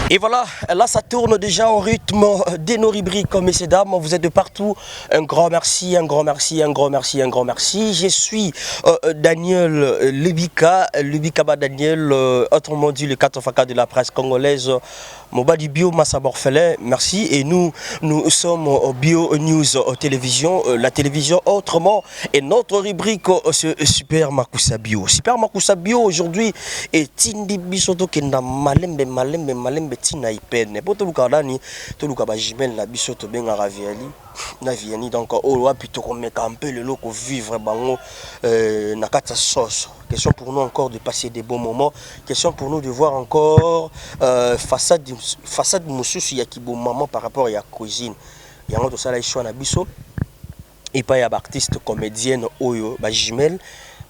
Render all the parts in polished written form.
Et voilà, là ça tourne déjà au rythme de nos rubriques, messieurs, dames, vous êtes de partout. Un grand merci, un grand merci, un grand merci, un grand merci. Je suis Daniel Lubikaba Daniel, autrement dit le Katofaka de la presse congolaise. Mobadi Bio Massaborfelin, merci. Et nous sommes au Bio News télévision, la télévision autrement. Et notre rubrique, c'est Super Makusa Bio. Super Makusa Bio aujourd'hui est Tindi Bisoto Kenda Malembe Tina Ipene. Pour tout le cas, tout le cas, Jimel la Bisoto Ben Araviali. Naviani donc au loi plutôt qu'on met un peu le loco vivre bango nakata sauce. Question pour nous encore de passer des bons moments. Question pour nous de voir encore façade monsieur Yakibo maman par rapport à la cuisine. Il y a un autre salaire choix na biso. Et pas y a artiste comédienne oyo ba Jimel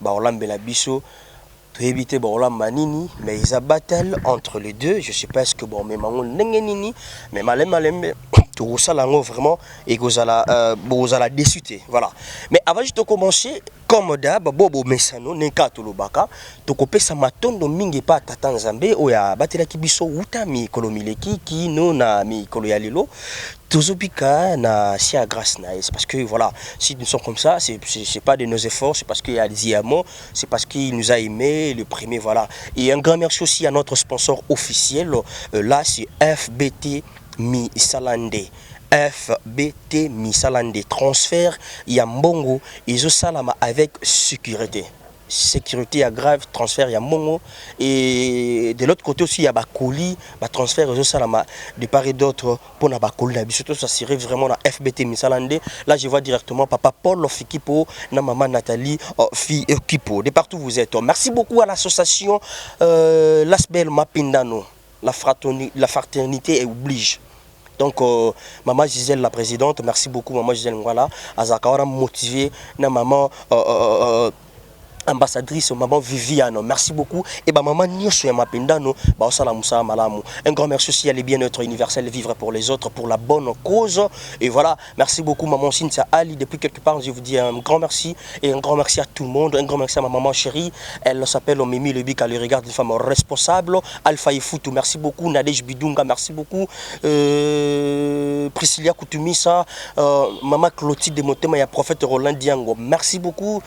ba olambe la biso. Éviter manini mais ils a battle entre les deux. Je sais pas est-ce que bon mais mango nini mais malem tout ça là vraiment et vous allez déçuter voilà. Mais avant juste de commencer comme d'hab bobo mesano nenka tulubaka to kopesa matondo mingi pa tata nzambe oya batela kibiso utami kolomileki ki no na mi kolo ya lelo tozobika na sia grâce nice parce que voilà si nous sommes comme ça c'est pas de nos efforts, c'est parce qu'il y a des amours, c'est parce qu'il nous a aimé le premier voilà. Et un grand merci aussi à notre sponsor officiel là c'est FBT Misalande. FBT Misalande transfert Yambongo et salama avec sécurité. Sécurité à grave, transfert Yambongo. Et de l'autre côté aussi il y a Bakoli, transfert et salama de part et d'autre pour na Bakoli. Surtout ça serait vraiment la FBT Misalande. Là je vois directement papa Paul Fikipo, na maman Nathalie Fikipo. De partout vous êtes. Merci beaucoup à l'association Lasbel Mapindano. La fraternité oblige. Donc, maman Gisèle, la présidente, merci beaucoup, maman Gisèle, voilà, Azakawara motivé, na maman ambassadrice, maman Viviane, merci beaucoup. Et bah, maman Nyosou Mapendano, bah, malamu. Un grand merci aussi à les bien-être universel, vivre pour les autres, pour la bonne cause. Et voilà, merci beaucoup, maman Cynthia Ali. Depuis quelque part, je vous dis un grand merci et un grand merci à tout le monde. Un grand merci à ma maman chérie. Elle s'appelle Mimi Lebic, elle regarde une femme responsable. Alpha Ifoutou, merci beaucoup. Nadej Bidunga, merci beaucoup. Priscilla Koutumisa, maman Clotilde Motema, il y a prophète Roland Diango, merci beaucoup.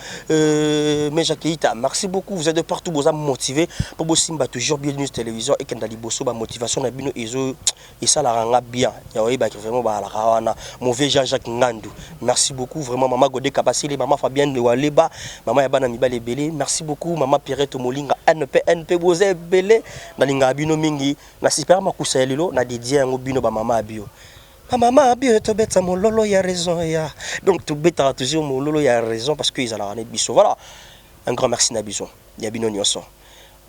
Merci beaucoup, vous êtes de partout, vous êtes motivés pour vous simba toujours bien news télévision et quand bosso ba motivation na bino ezo et ça la ranga bien. Ya oui ba vraiment ba la rawana mauvais Jean-Jacques Ngandou. Merci beaucoup vraiment maman Godé Kabasile, maman Fabienne Waleba, maman Yabana Mibale Belé, merci beaucoup maman Pierrette Molinga NP Bozé Belé na linga bino mingi na super makusa lelo na dédié ngo bino ba maman bio. Maman bio to beta mon lolo ya raison ya. Donc to beta toujours mon lolo ya raison parce que ils allaient ramener biso. Voilà. Un grand merci Nabison, Yabino Nyonson.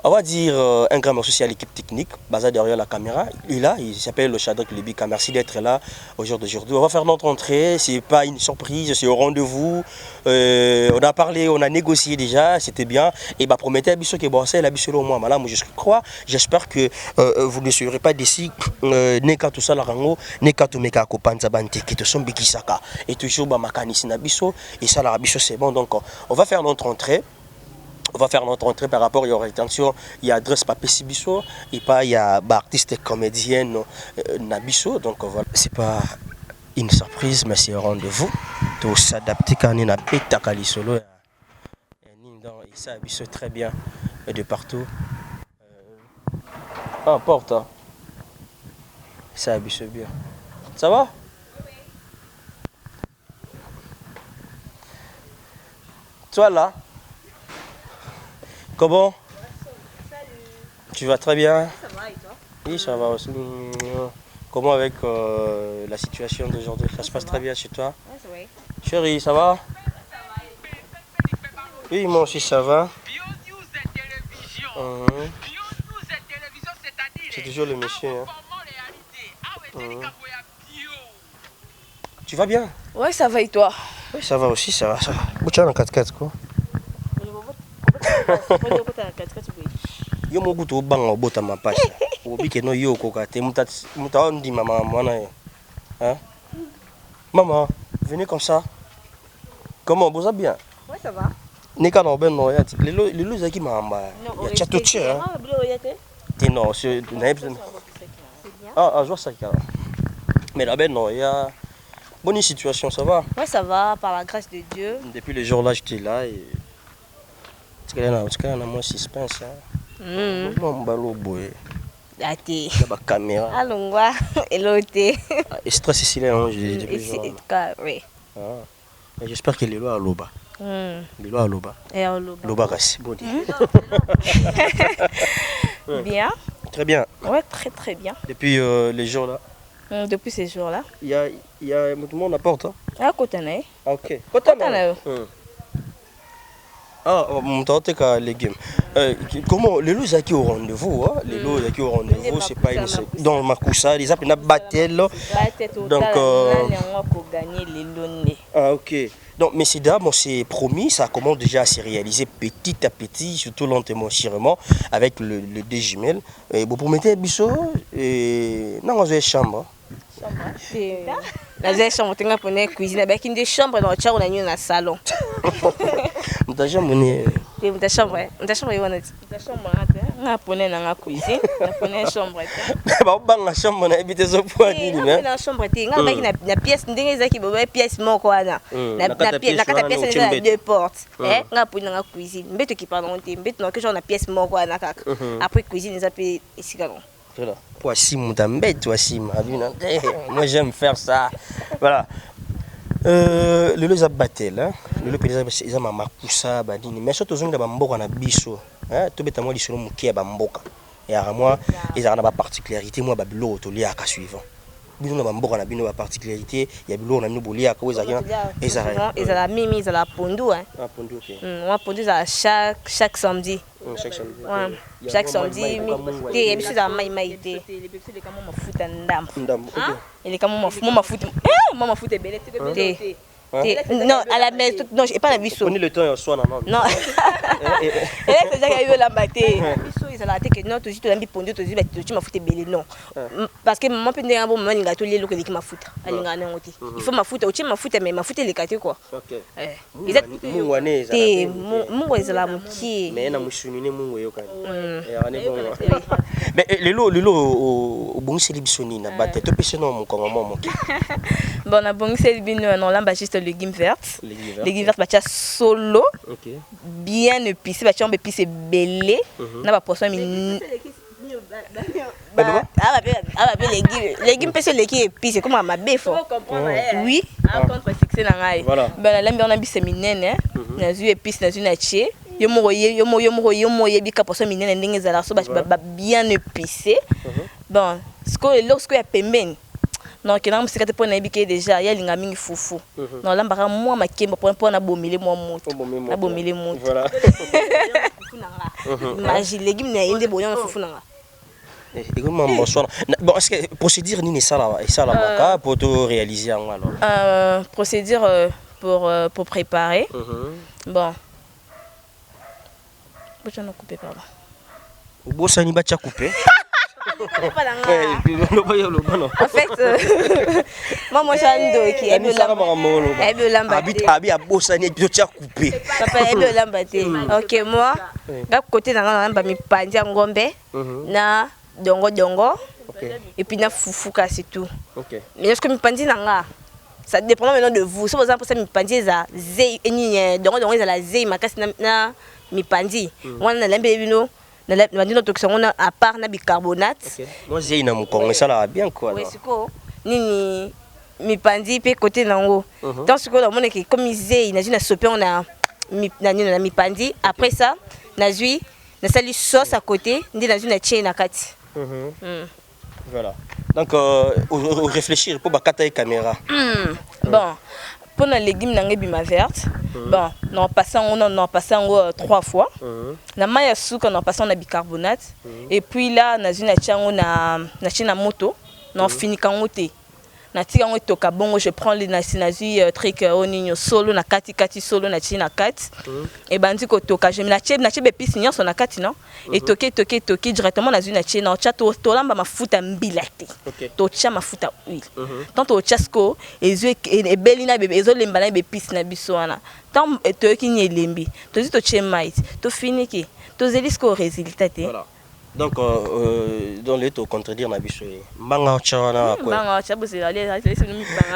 On va dire un grand merci aussi à l'équipe technique, basée derrière la caméra. Il s'appelle le Chadrik Libika. Merci d'être là aujourd'hui. On va faire notre entrée, c'est pas une surprise, c'est au rendez-vous. On a parlé, on a négocié déjà, c'était bien. Et bah promettez à Bissot que bon, c'est la Bissot au moins. Moi je crois, j'espère que vous ne serez pas d'ici. Neka tout ça la rango, neka tout meka kopanza bante qui te sont bikisaka. Et toujours bah makanisi na Bissot et ça la Bissot c'est bon donc on va faire notre entrée. On va faire notre entrée par rapport, il y aura attention, il y a adresse Papé Sibiso, et pas il y a artiste et comédienne Nabiso, donc voilà. C'est pas une surprise, mais c'est un rendez-vous. Tout s'adapter quand on a pété à solo. Et ça Biso très bien, et de partout. Peu importe, hein. Ça Biso bien. Ça va? Toi là? Comment? Salut. Tu vas très bien? Ça va et toi? Oui, ça va aussi. Comment avec la situation d'aujourd'hui? Ça se passe très bien chez toi? Ouais, ça va. Chérie, ça va? Oui, moi aussi ça va. C'est toujours le monsieur. Hein. Tu vas bien? Ouais, ça va et toi? Oui, ça va aussi, ça va. Tu as un 4x4 quoi? Yo mogu to banga bota mapasha. Obike no yo koka te muta ndi mama mwana ye. Hein? Maman, venez comme ça. Comment vous allez bien? Ouais, ça va. Nika no ben no yati. Lelo zaki mamba. Ya chato che hein. Ah, bleu yate. Ti no, c'est Ah, je vois ça, carrément. Mais là-bas, non, il y a bonne situation, ça va? Ouais, ça va, par la grâce de Dieu. Depuis le jour là, j'étais là et. Tu connais, moi, suspense. Non, ballot, boy. Ate. Il y a la caméra. Alongwa, elote. Et stress ici, là, depuis le jour. Oui. J'espère que les lois à l'oba. Les lois à l'oba. Et on l'oublie. L'oba, c'est bon. Bien. Très bien. Ouais, très très bien. Depuis les jours là. Depuis ces jours-là. Il y a tout le monde à porte. Hein? Ah, Kotane. Ah, ok. Kotane. Ah, mon temps, c'est légumes. Comment les lots qui au rendez-vous, hein? Les lots qui au rendez-vous, c'est pas une. Dans ma coussa, les appels n'a battel. Donc. Ah, ok. Donc, mais ces dames, on s'est promis, ça commence déjà à se réaliser petit à petit, surtout lentement, sûrement, avec le dégimel. Et vous promettez, Bissot, et non, on a une chambre. La chambre, on a une cuisine avec une chambre dans le on a une salon. On t'a jamais mené. Ta chambre, on a poney dans la cuisine, on a poney chambre. La chambre, on a habité ce point. La chambre, on a une pièce, une pièce moko ana. Na pièce na deux portes. On a poney dans la cuisine. Mbete qui parle on mbete non que genre na pièce moko ana kaka. Après cuisine, ils appellent ici quand voilà. Voici mon tambette, voici moi j'aime faire ça. Voilà. Le les abattel, hein. Le paysan ils ont ma poussa badini. Mais surtout ils ont des bamboka na biso. Hein, tout bêtement ils sont mukia bamboka. Et à moi, ils ont des particularités moi babilo to lia ka suivant. Bino na bamboka na bino ba particularité, ya bilo na nous bolia ka weza ils ont la mimi, ils ont la pondu hein. Ah pondu OK. On pondu ça chaque samedi. Chaque samedi. Ouais. Chaque samedi, il y a maïmaïté. Les comme mafuta ndam. Ndam. OK. Il est comme mafuta belé. Non, à la maison, non, j'ai pas la biso. Prenez le temps et on soit non. Non. Et c'est déjà qu'il y a eu la maté. Biso, ils ont la tête que non, tu as mis pondu, tu m'as foutu belé non. Parce que maman peut dire bon moment il gâteau les locaux qui m'a foutu. Il faut ma foutu, tu m'as foutu mais ma foutu les gâteaux quoi. OK. Ils êtes mouané ça. Mouané ça la moitié. Mais na musunine mouané yo kan. Mais les lots au bon célibsoni na batte to pese non mon comment mon. Bon na bon célibino non là bah juste légumes vertes. Légumes vertes bah solo. OK. Bien épicé bah tu en épice belé. Na bah poisson légumes pèse les qui épicé comme ma bœuf. Oui. Contre succès na ngai. Ben là on a bis minene. Na zu épice na zu na tché. Yo mo bika poisson minene ndenge za so ba bien épicé. Bon, ce que lorsque ya pembeni. Non, que non, c'est que pour n'habiter déjà, il y a l'ingami foufou. Non, là, par moi, ma kemba pour na bomile moi moto. Na bomile moto. Voilà. Magie légumes na inde boyan foufou nanga. Et comment bonsoir. Bon, est-ce que procédure ni ça là pour tout réaliser en alors. Procédure pour préparer. Bon. Pourquoi tu as coupé pardon. Bon ça ni ba tu as coupé. En fait, moi je suis un ok, moi, côté na dongo et puis na foufou c'est tout. Mais est-ce que mi pandi nanga ça dépend maintenant de vous. Si vous avez pour ça mi pandi za zei ni dongo za la zei makasi na mi pandi. Moi na lembe bino on a à part na bicarbonate. Moi j'ai na mukongo ça là bien quoi. Oui, c'est quoi nini mi pandi pe côté nango. Dans ce que on est comme izé na sopé on a mi pandi après ça na zui na sali sauce à côté ndi na na tché na kati. Voilà. Donc réfléchir pour bakata et caméra. Bon pour les légumes na bima verte. Bon, non passant 3 fois. Na maya souka non passant na bicarbonate et puis là na zina chango na china moto, non fini kango te. Na tika ngo toka bongo je prends les nazi trick oninyo solo na kati solo na china kati. Et bandi ko toka je na chebe pisi nyonso na kati non. Et toki directement na zina china cha to lamba mafuta mbilate. To cha mafuta huile. Tant to chasko et belina bebe ezo lembana be pisi na biso wana. Tant to ki ni lembi. To zi to che mais. To fini ki. To zelisco résultat te. Voilà. Donc, dans les taux contredire Nabiso.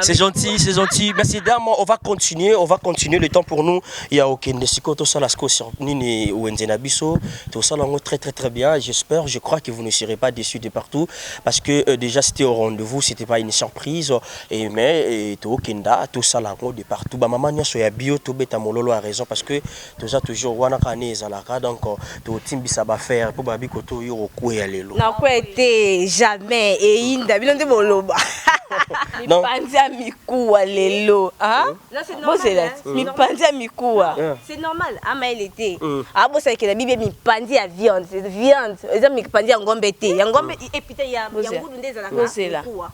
C'est gentil, c'est gentil. Merci dames, on va continuer le temps pour nous. Il y a aucun tout ça la sur Nini ou Nabiso. Tout ça très très très bien. J'espère, je crois que vous ne serez pas déçus de partout parce que déjà c'était au rendez-vous, c'était pas une surprise. Et mais tout Kenda, tout ça là de partout. Bah maman nyoso ya bio to beta mololo a raison parce que tout ça toujours wana kaneza la donc tout timbi ça va faire pour babi koto yo ko ya lelo. Na ko été jamais et inda bino de boloba. Mi panza mikuwa lelo, hein? Là c'est normal. Mi panza mikuwa. C'est normal. Ama il était. Ah bo ça que la bibi mi pandi à viande, c'est viande. Ils mi pandi à ngombe té. Ya ngombe et putain ya ngulu ndeza la mikuwa.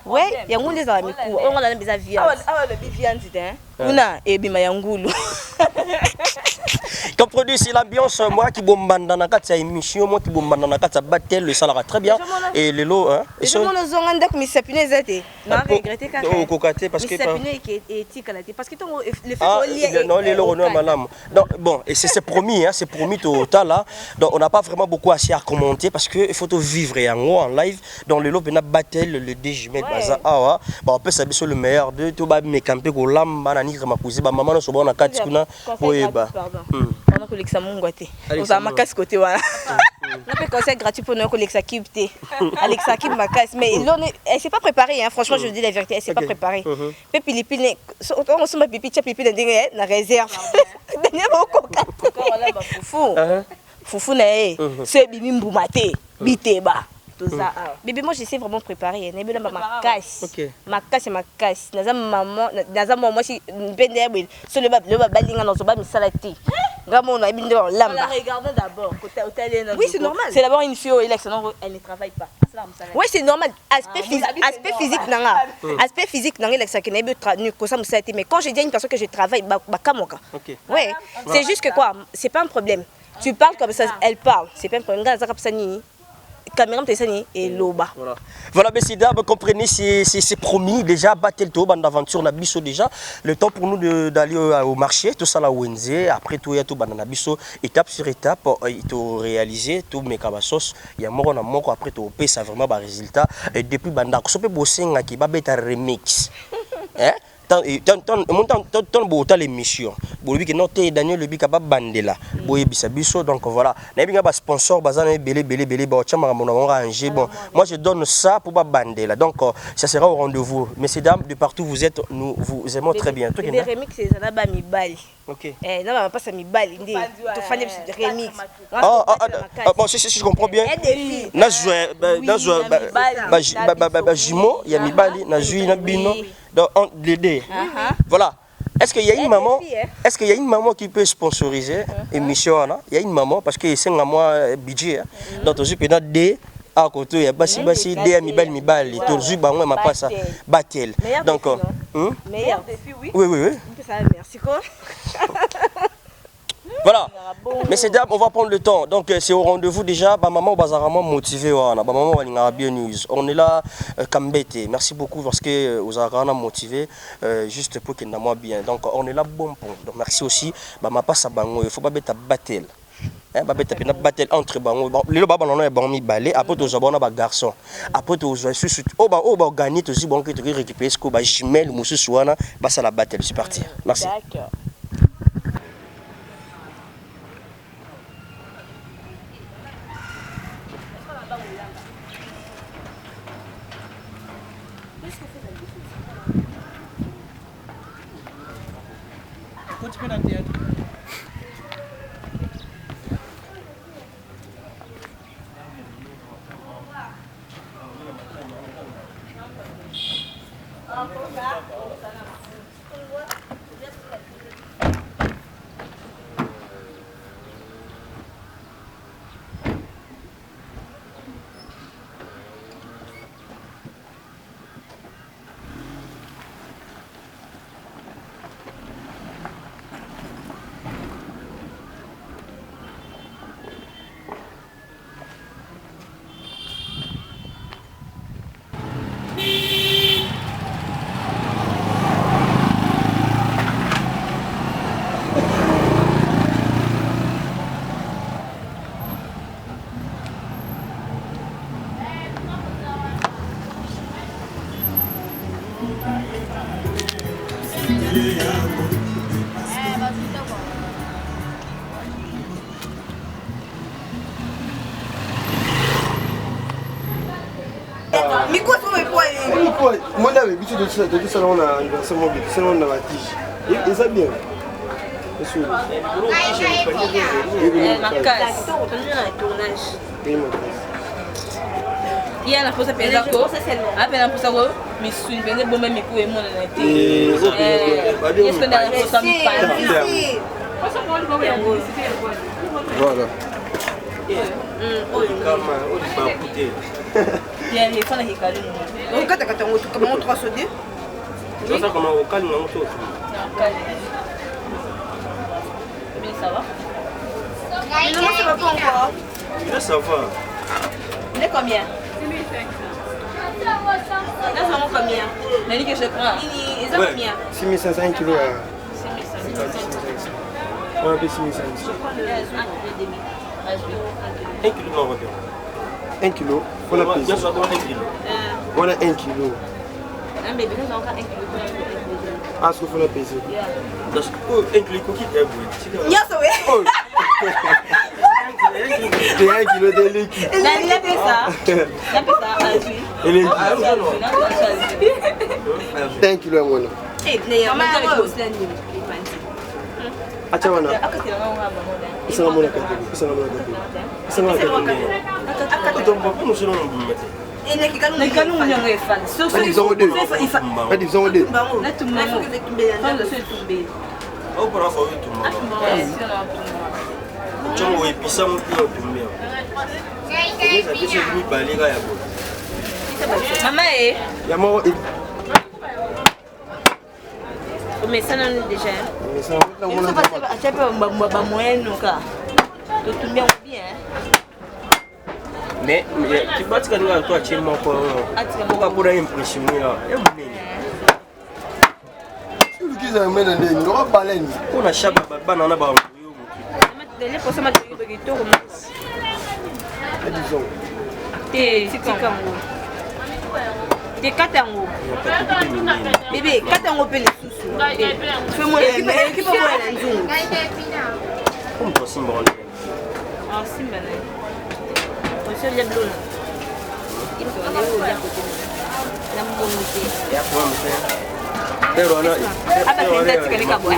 Ouais, ya ngulu ndeza la mikuwa. On a besoin viande. Ah le bibi viande hein. Una et bima ya ngulu. Comme produit, c'est l'ambiance, moi qui bombarde dans la carte, émission, moi qui bombarde dans la carte, battle, le salaire très bien. Et les lots, hein. Et je m'en ai zongan dak mi sapine zete. Na regretter quand même. Cocaté parce que. Mi sapine qui est éthique là, parce que le fait qu'on lie. Non, les lots, non, madame. Donc bon, et c'est promis, hein, c'est promis total là. Donc on n'a pas vraiment beaucoup assez à commenter parce que il faut tout vivre en live. Donc les lots, on a battle le 2 juillet, baza. Ah bon, on peut savoir sur le meilleur de tout bas me camper au lam, banani comme cousin, ba maman no so bon na carte kuna. Oui, bah. On a collecté ça mon goûter. On a ma casse côté voilà. On a fait conseil gratuit pour nous collecter ça qui était. Alexa qui ma casse mais elle s'est pas préparée hein, franchement je vous dis la vérité, elle s'est pas préparée. Puis Philippine on se met pipi na réserve. Dernier beaucoup. Foufou. Foufou na c'est bimi mbumate biteba. Bébé, moi j'essaie vraiment de préparer. Ma casse. Ma casse et ma casse. Naza maman, moi si sur le balinga dans le salati. Vraiment on a bien dans lamba. Regardons d'abord. Oui, c'est normal. C'est d'abord une fille elle ne travaille pas. Oui, c'est normal. Aspect physique nanga. Aspect physique nanga l'ex qui n'est pas ça salati mais quand je dis à une personne que je travaille bakamoka. Ouais, c'est juste que quoi, c'est pas un problème. Tu parles comme ça, elle parle. C'est pas un problème. Gaza kapsani. Caméra et Loba. Voilà, mais c'est vous comprenez, c'est promis déjà, battre le tour, bande d'aventure, na biso déjà. Le temps pour nous d'aller au marché, tout ça là Wednesday, après tout, il y a tout bande na biso, étape sur étape, il faut réaliser tout mes cabassos. Il y a mort après tout, ça vraiment bas résultat. Et depuis bande, on peut bosser un qui va mettre un remix. Hein? Tant beau l'émission bolobi que notre Daniel Lebika ba bandela boye bisabiso donc voilà na binga ba sponsor bazana belé ba chama mon ranger bon moi je donne ça pour ba bandela donc ça sera au rendez-vous messieurs dames de partout vous êtes nous vous aimons très bien tout les remix c'est ça ba mi bali OK non pas ça mi bali ndi to fanya remix bon si je comprends bien na jouer ba jimo ya mi bali na jouer na bino donc les deux. Voilà. Est-ce qu'il y a une maman? Est-ce qu'il y a une maman qui peut sponsoriser émission là? Il y a une maman parce que c'est un mois budget. Donc tu peux des à côté il y a basi des à mi bali. Tu bango ma pas ça battle. Donc meilleur défi oui. Oui. Merci quoi. Voilà, mais c'est d'abord on va prendre le temps. Donc c'est au rendez-vous déjà. Bah maman bazaramment motivé wana. Bah maman walinga bien news. On est là kambete. Merci beaucoup parce que vous avez vraiment motivé juste pour qu'il n'a bien. Donc on est là bon point. Donc merci aussi. Bah ma passe à bango. Il faut pas bête battle. Hein ba bête pena battle entre bango. Les baba non est bon mi balé. Après tous abona ba garçon. Après tous sous oh ba gagner aussi bon que tu récupérer ce que ba jumelle musu wana. Bah ça la battle. C'est parti. Merci. D'accord. Miko so me quoi moi là habitué de ça on a anniversaire mon but ça on a la tige et ça bien monsieur il y a la pose pesa ko apena pesa ko misui bende bombe miku e mona na te est-ce que dans la pose mi pa voilà bien les fana hikalu on kata kata on tout comment 3 sodé ça comment au calme on tout bien ça va non ça va pas encore là ça va il est combien là ça va combien nani que je prends ils ont combien 6500 kg 6500 on a payé 6500 1 kilo non revient 1 kg on a payé bien sûr 1 kilo on a 1 kg un bébé nous encore 1 kilo ah ce qu'il faut la peser parce que 1 kilo qui est bon il y a ça ouais c'est 1 kg de liquide il a fait ça et les 1 kg à moi acha wana isanga mona kati isanga mona kati tomba pour nous selon nous Nekalu mnyongo efana. Badi zongo de. Na tumba. Fando se tumbe. au pour avoir tout le monde chongo episa mutu ya tumbe eza pese lui balega ya bo Mama eh. Ya mo Mais ça non déjà. mais ça na Il mona faut passer à chaque fois ba moyen ka. To tumbe bien. mais tu vas te gagner toi chez moi pour impressionner là kiza mena ndenge ndo baleni on a chaba bana na ba Dele pour ça ma to to ko disons tikango. Te katango. Bébé, katango pe les sous. Fais-moi équipe pour la nzungu. comme toi Simba Ah Simba là. On se lève l'eau. Il faut aller au là côté. La monter. ya pour me faire pero ana Apa tenda tikane kabwa.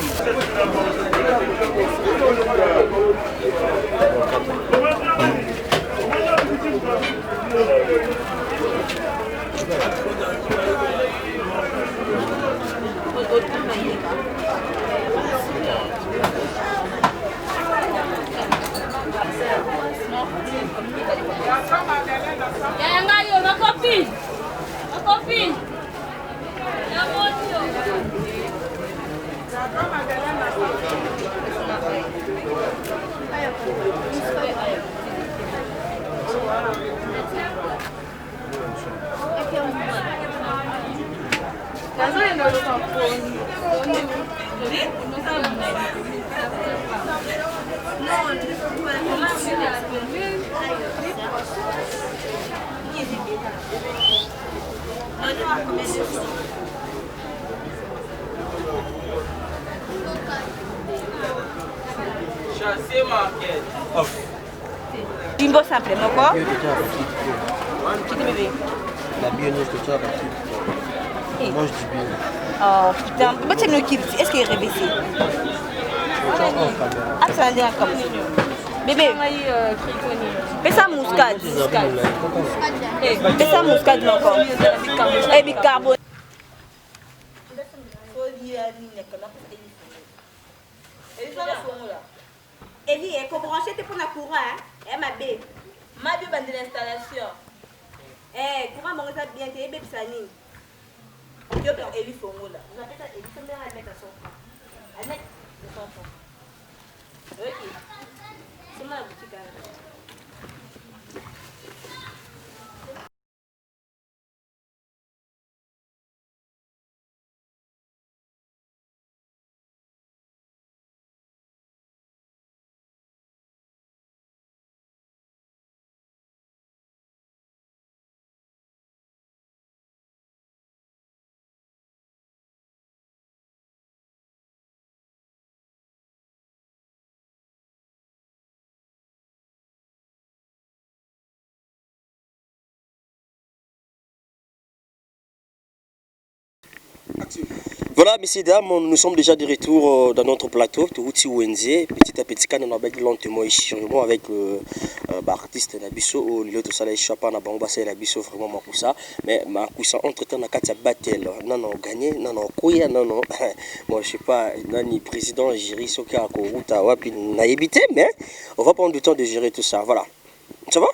Ma copine. Ma copine. La moto. chasser market Jimbo simple, encore. Petit bébé. la bienvenue que tu as moi je dis bien Oh putain, pourquoi tu me kiffes? Est-ce qu'il est réveillé? Ah, ça a l'air comme bébé. Fais ça muscade. Fais ça muscade encore. Et bicarbonate. Eli, il faut brancher pour la courant, hein? Eh, ma bé. Ma bio bande l'installation. Eh, courant, mon ça bien, t'es bébé, ça n'y. Yo ben Eli Fongo là. Vous appelez ça Eli, ça me met à mettre à son frère. À mettre de son frère. Ok. C'est moi la boutique, hein. Voilà, messieurs, dames, nous sommes déjà de retour dans notre plateau, Touti Wenze, petit à petit, on a lentement et sûrement avec l'artiste Nabiso, le tout ça, les chapins, c'est Nabiso, vraiment Makoussa, mais Makoussa, entre-temps, on a quatre battle, non, gagné, non, Kouya, non, moi je sais pas, Nani, président, Jiri, Soka, Kouruta, Wapi, Naïbité, mais on va prendre du temps de gérer tout ça, voilà. Ça va?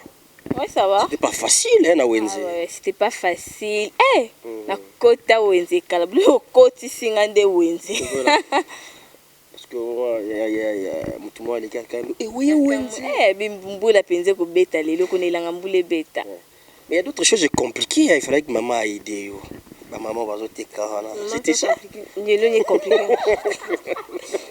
Oui, ça va. C'était pas facile, hein, Wenze. Ah ouais, c'était pas facile. Eh, na kota Wenze, kalablu, koti singande Wenze. Parce que, moi, les gars, quand même, eh oui, Wenze. Eh, bimboula penze ko beta, lelo konelanga mbule beta. Mais il y a d'autres choses compliquées, il fallait que maman aide. Maman va te carana. C'était ça? C'est compliqué.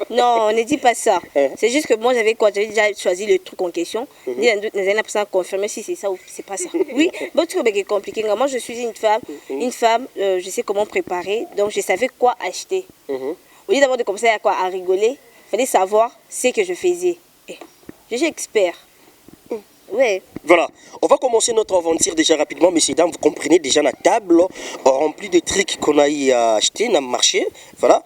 Non, ne dis pas ça. C'est juste que moi j'avais déjà choisi le truc en question. Ni un doute, n'a pas confirmer si c'est ça ou c'est pas ça. Oui, bon truc est compliqué. Moi je suis une femme, je sais comment préparer, donc je savais quoi acheter. Au lieu d'abord de commencer à rigoler, il fallait savoir ce que je faisais. Je suis expert. Ouais. Voilà, on va commencer notre aventure déjà rapidement, messieurs dames. Vous comprenez déjà la table remplie de trucs qu'on a eu à acheter dans le marché. Voilà.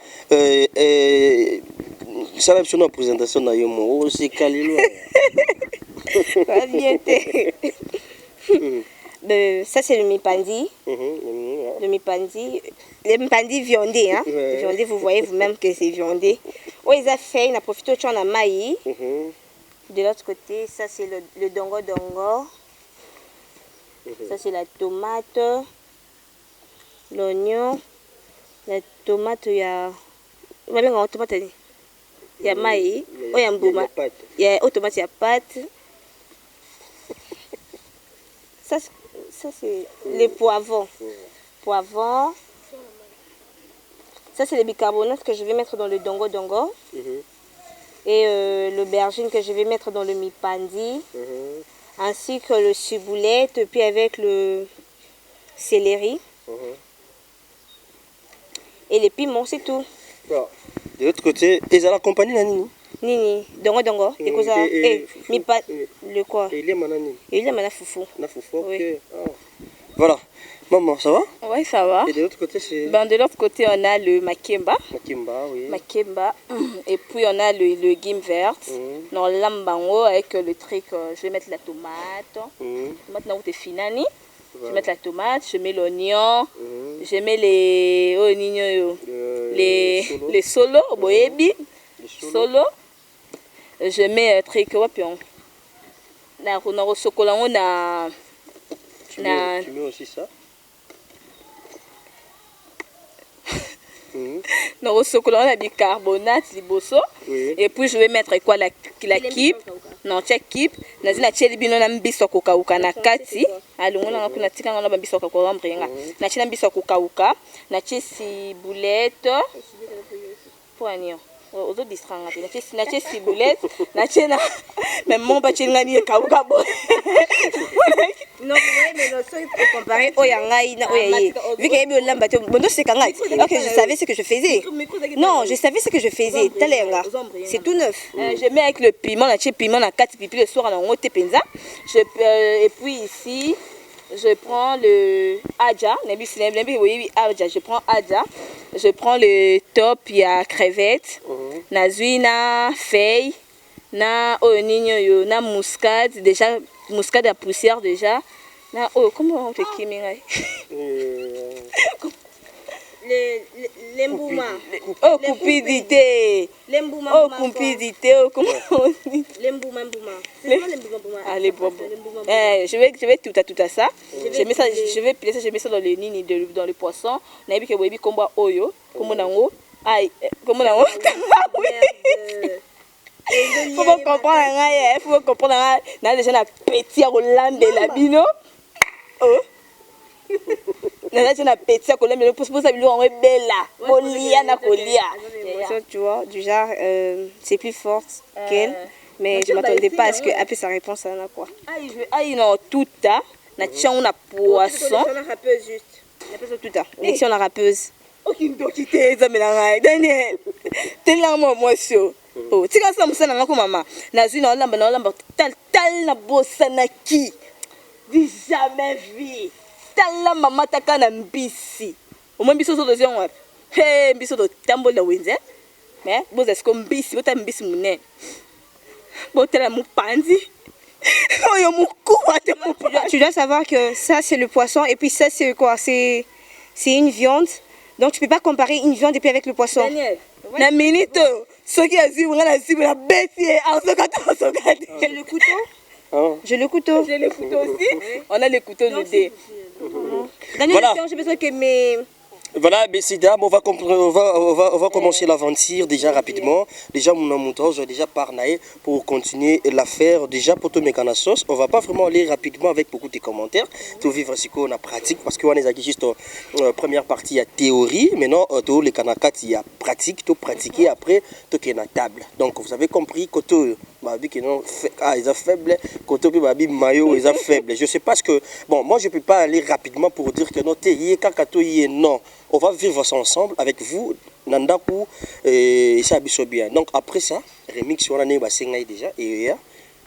Ça va être une présentation dans le c'est calé. Ça c'est le mipandi. Le mipandi. Le mipandi viandé. Hein? Viandé, vous voyez vous-même que c'est viandé. Oh, ils ont fait, on a profité de la maïs. De l'autre côté, ça c'est le dongo dongo. Ça c'est la tomate, l'oignon, la tomate, il y a... Il y a maïs, il y a mbouma, il y a tomate, il y a pâte. Ça c'est les poivrons. Poivrons. Ça c'est le bicarbonate que je vais mettre dans le dongo dongo. Et l'aubergine que je vais mettre dans le mipandi, ainsi que le ciboulette, puis avec le céleri. Et les piments, c'est tout. De l'autre côté, ils ont accompagné la Nini. Nini, dongo dongo. Et quoi ça? Le quoi? Il y a manani. Il y a mana foufou. La foufou, ok. Voilà. Maman, ça va? Oui, ça va. Et de l'autre côté, c'est... De l'autre côté, on a le makemba. Makemba, oui. Makemba. Et puis, on a le guim verte. Dans l'ambango, avec le truc, je vais mettre la tomate. Maintenant, où tu es finani. Je vais mettre la tomate, je mets l'oignon. Je mets les solos, boyebi. Solo. Je mets un truc, wapion. On a chocolat, on a... Tu mets aussi ça? Non, au chocolat, on a du bicarbonate, du bosso. Et puis je vais mettre quoi la kipe. Non, check kipe. Na zina cheli bino na mbiso kokauka na kati. Alungu na kuna tika ngana mbiso kokauka mbrenga. Na china mbiso kokauka, na chesi boulette. Poignon. Aux distranga na chesi boulette, na chena même mon ba chenga ni kauka bo. Non, mais non, ça il faut comparer oyangai na oyaye. Vu que yebi olamba to bondo c'est kangai. OK, je savais ce que je faisais. Non, je savais ce que je faisais. Talenga. C'est tout neuf. Je mets avec le piment, la chip piment na 4 pipi le soir na ngote penza. Et puis ici je prends le adja, je prends adja, je prends le top, il y a crevette, na zuina, feuille, na oignon, na muscade, déjà muscade à poussière déjà, na comment on fait kiminga? L'embouma. Oh, cupidité. L'embouma. Oh, cupidité. Oh, comment on dit? L'embouma. Ah, les bonbons. Je vais tout à ça. Je mets ça, je vais piler ça, je mets ça dans le nini, dans le poisson. On a vu que baby combat oyo, comme on a haut. Aïe, comme on a haut. Faut comprendre, faut comprendre. Dans les gens à petit à Hollande la bino. Oh. Tu vois, du genre, c'est plus forte qu'elle, mais je ne m'attendais pas à ce que sa réponse à quoi. Aïe, non, tout ça, on a poisson. L'élection la rappeuse. Daniel, t'es là, moi, oh, tu as ça, maman. Jamais vu. Tala mama taka na mbisi. Au moins biso so deuxième wapi. Hey, biso do tambo la wenze. Mais vous est-ce qu'on bisi, vous t'aimes bisi mouné. Vous t'aimes mon pandi. Tu dois savoir que ça c'est le poisson et puis ça c'est quoi? C'est une viande. Donc tu peux pas comparer une viande et puis avec le poisson. Daniel, na minute, ce qui a dit, on a dit, la bête, J'ai le couteau. J'ai le couteau. J'ai le couteau aussi. On a le couteau de dé. Daniel, Voilà. j'ai besoin que mes... Voilà, messieurs, dames, on va commencer l'aventure déjà rapidement. Déjà, mon montage, déjà par Naé pour continuer l'affaire. Déjà, pour tout mes sauce, on va pas vraiment aller rapidement avec beaucoup de commentaires. Tout vivre ce qu'on a pratique parce qu'on est juste première partie à théorie. Maintenant, tout les canakat, il y a pratique, tout pratiquer après, tout qui est à table. Donc, vous avez compris que tout. Ils sont faibles, côté babi maillot, ils sont faibles. Je sais pas ce que. Bon, moi je peux pas aller rapidement pour dire que non, non. On va vivre ça ensemble avec vous, Nandaku et ça bien. Donc après ça, remix sur l'année déjà et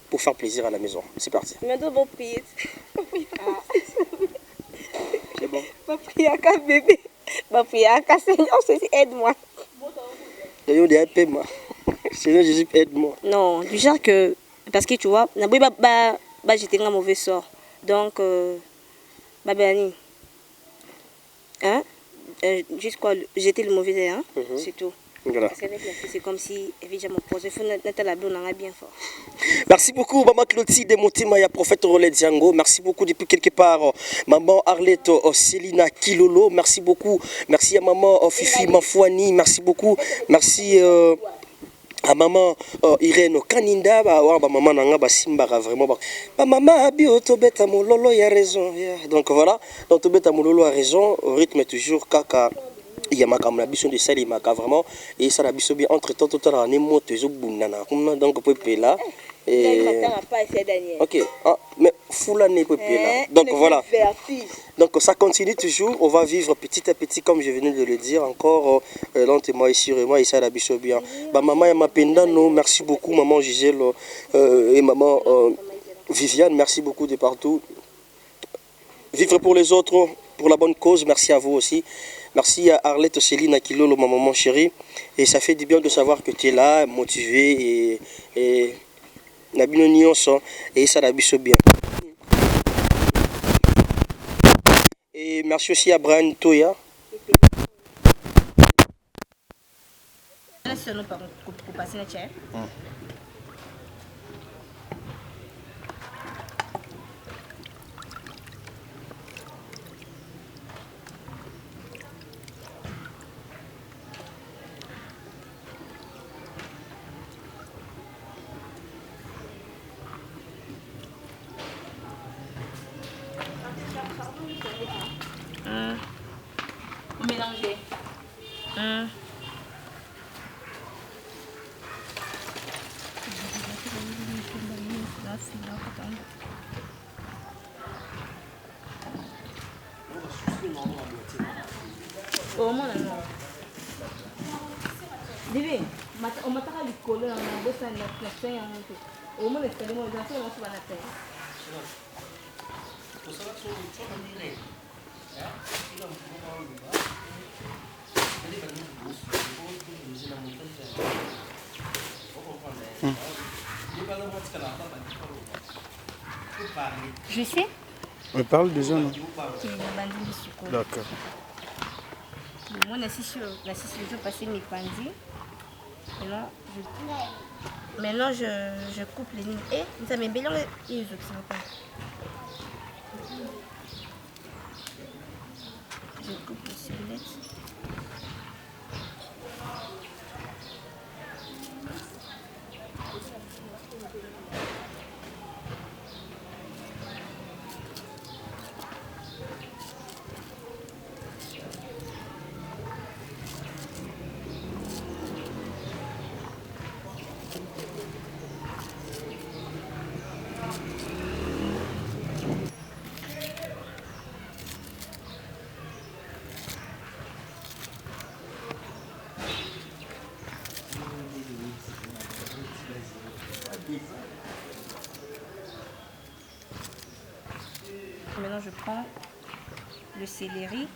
pour faire plaisir à la maison. C'est parti. Maintenant, bon prier. C'est bon. Ma prière qu'à bébé. Ma prière qu'à Seigneur, aide-moi. D'ailleurs, des paiements. Seigneur Jésus, aide-moi. Non, du genre que. Parce que tu vois, j'étais un mauvais sort. Donc, Babani. Hein? Juste quoi, j'étais le mauvais, hein? C'est tout. Voilà. Parce qu'avec la fille, c'est comme si, évidemment, il faut mettre la bonne, on a bien fort. Merci beaucoup, Maman Clotilde de Motimaya, prophète Rollet Django. Merci beaucoup depuis quelque part, Maman Arlette Célina Kilolo. Merci beaucoup. Merci à Maman Fifi Mafouani. Merci beaucoup. Merci à Maman Irène Kaninda. Maman Nanga Basimbara vraiment. Maman Abio Tobeta Mololo, il y a raison. Donc voilà. Donc Tobeta Mololo a raison. Au rythme toujours Kaka. Il y a ma caméra de ça, il m'a vraiment. Et ça, la biso bien entre temps, tout à l'heure, on est monté au bounana. Donc, on peut payer là. Ok, ah, mais fou l'année peut payer là. Donc voilà. Donc ça continue toujours. On va vivre petit à petit, comme je venais de le dire, encore lentement et sûrement. Et ça, la biso bien. Maman et ma pendano, merci beaucoup, maman Gisèle et maman Viviane, merci beaucoup de partout. Vivre pour les autres, pour la bonne cause, merci à vous aussi. Merci à Arlette Céline Akilolo, ma maman chérie. Et ça fait du bien de savoir que tu es là, motivé et et ça la biso bien. Et merci aussi à Brian Toya. Mélanger. Oh mon non. Divi, on m'a pas dit coller on a besoin de notre sein en tout. Au moins c'est le mot de la fois on se va la terre. Je sais. On parle déjà, non? D'accord. Moi, la six jours passés mes pandis. Maintenant, je coupe les lignes. Et ça met bien les autres. Je coupe les ciboulette. Maintenant, je prends le céleri.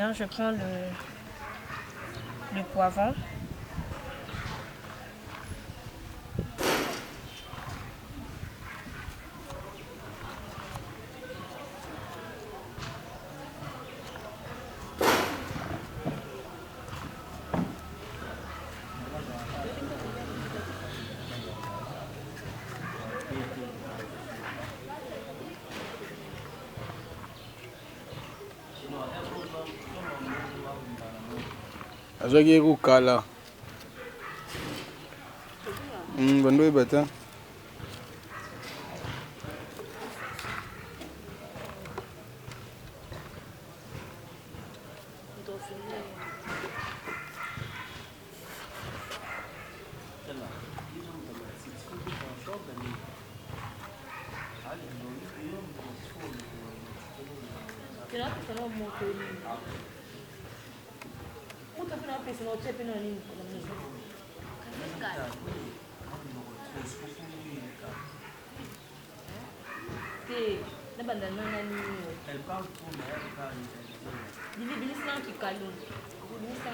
Alors je prends le poivron. azwaki kokala bando oyeba te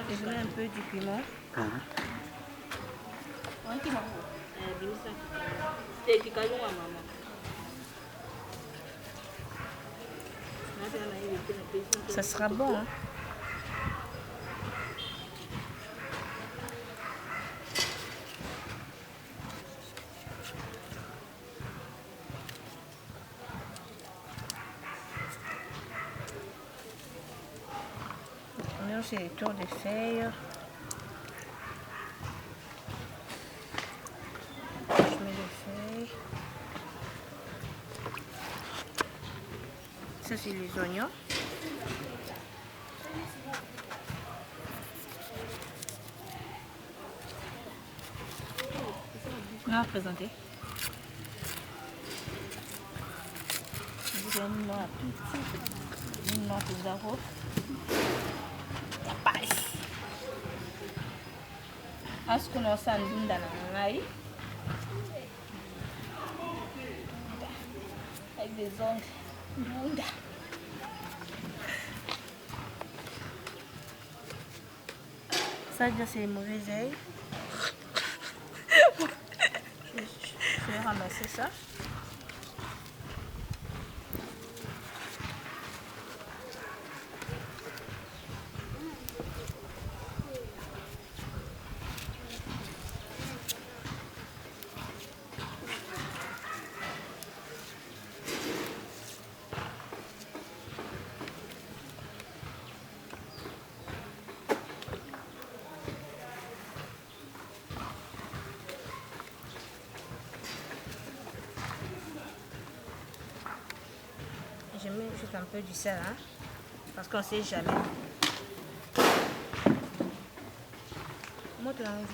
Je mets un peu du piment. Ça sera bon. Hein? Mélanger les tours de feuilles. Je mets les feuilles. Ça c'est les oignons. On va présenter. Vous avez une noix petite, une noix de zaro. Est-ce qu'on a ça dans la maille avec des ongles. Ça déjà c'est les mauvais ailes. Je vais ramasser ça. Je mets juste un peu du sel, hein, parce qu'on ne sait jamais. Monte la maison.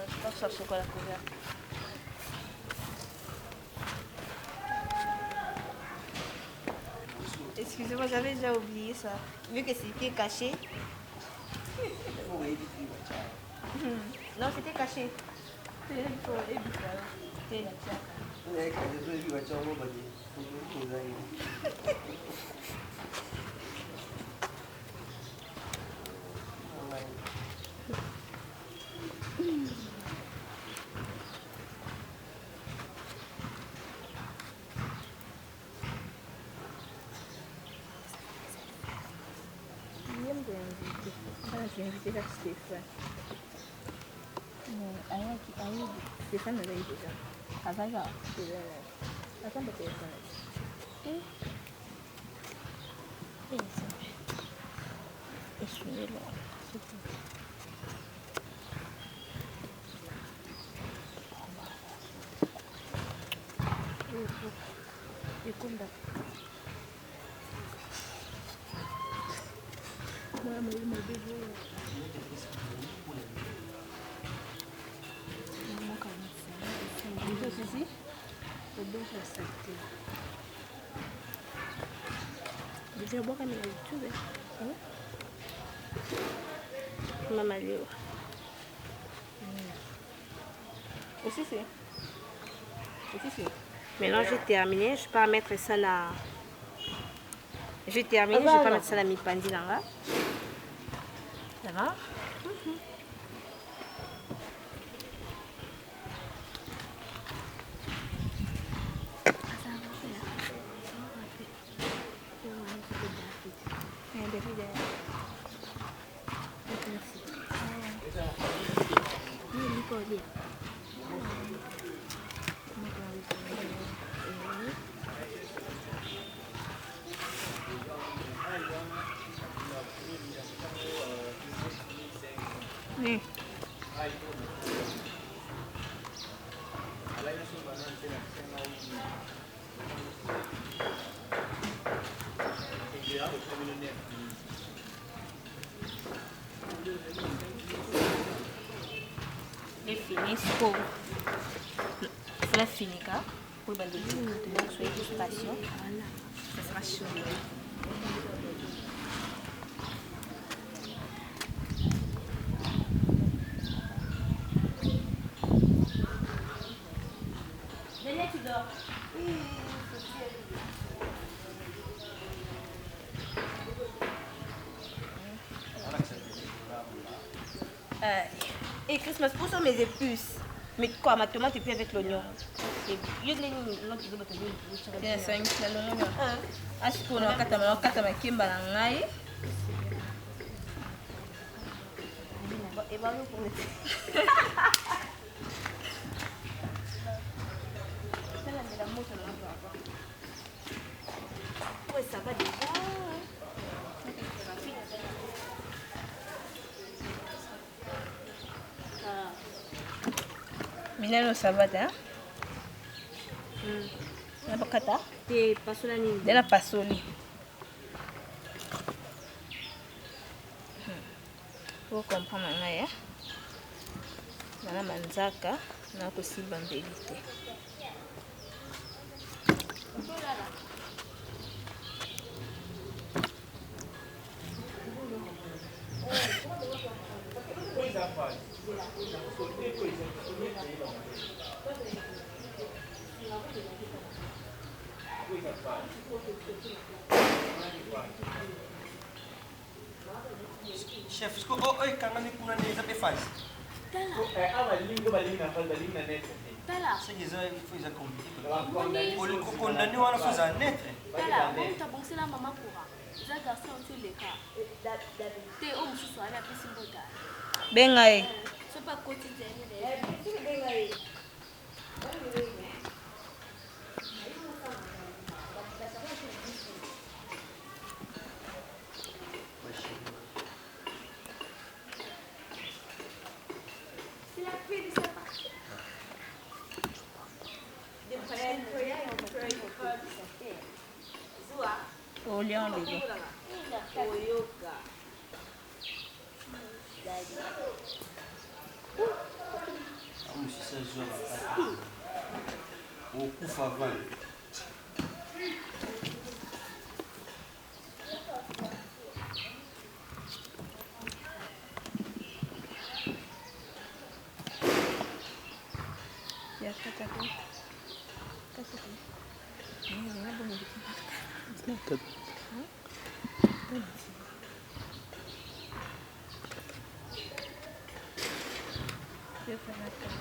Je pense que ça se colle à couvert. Excusez-moi, j'avais déjà oublié ça. Vu que c'était caché. Non, c'était caché. J'ai invité vers Stéphane. Stéphane avait eu déjà. Avant, là, attends, le téléphone. Et je suis là. C'est tout. Et comme ça. Ceci, c'est bon pour la saleté. Je vais boire comme YouTube. Maman Léo. Aussi, c'est. Maintenant, j'ai terminé. Je peux mettre ça là. J'ai terminé. Je vais pas mettre ça là, mi pandi là. Ça va? Pour la finir, pour le station, ça sera chaud. Venez, tu dors. Et Christmas, pour ça mes épices. Mais quoi, ma tomate et puis avec l'oignon. Et je n'ai l'autre de votre vie. Bien, c'est un petit l'oignon. Ah, je connais un kimba na ngai. Et bah, nous pour les. Ouais, ça va déjà. Minano sabata. Na bakata? Te pasola nini? Dela pasoli. Pour comprendre ngai. Na manzaka na kusiba mbeli te. Chef, est-ce que oi kanga ni kuna neza be faz? Tala. C'est que ça il faut ça compliqué. Pour le condamner on a fait ça net. Tala, on t'a pensé la maman pourra. Ça garçon sur les cas. T'es homme ce soir la piscine bota. Bengai. C'est pas quotidien. Olha onde ele. Vamos se jogar. O cufa Ya kata tu. Ini mana boleh Snackat. Dia pernah kan.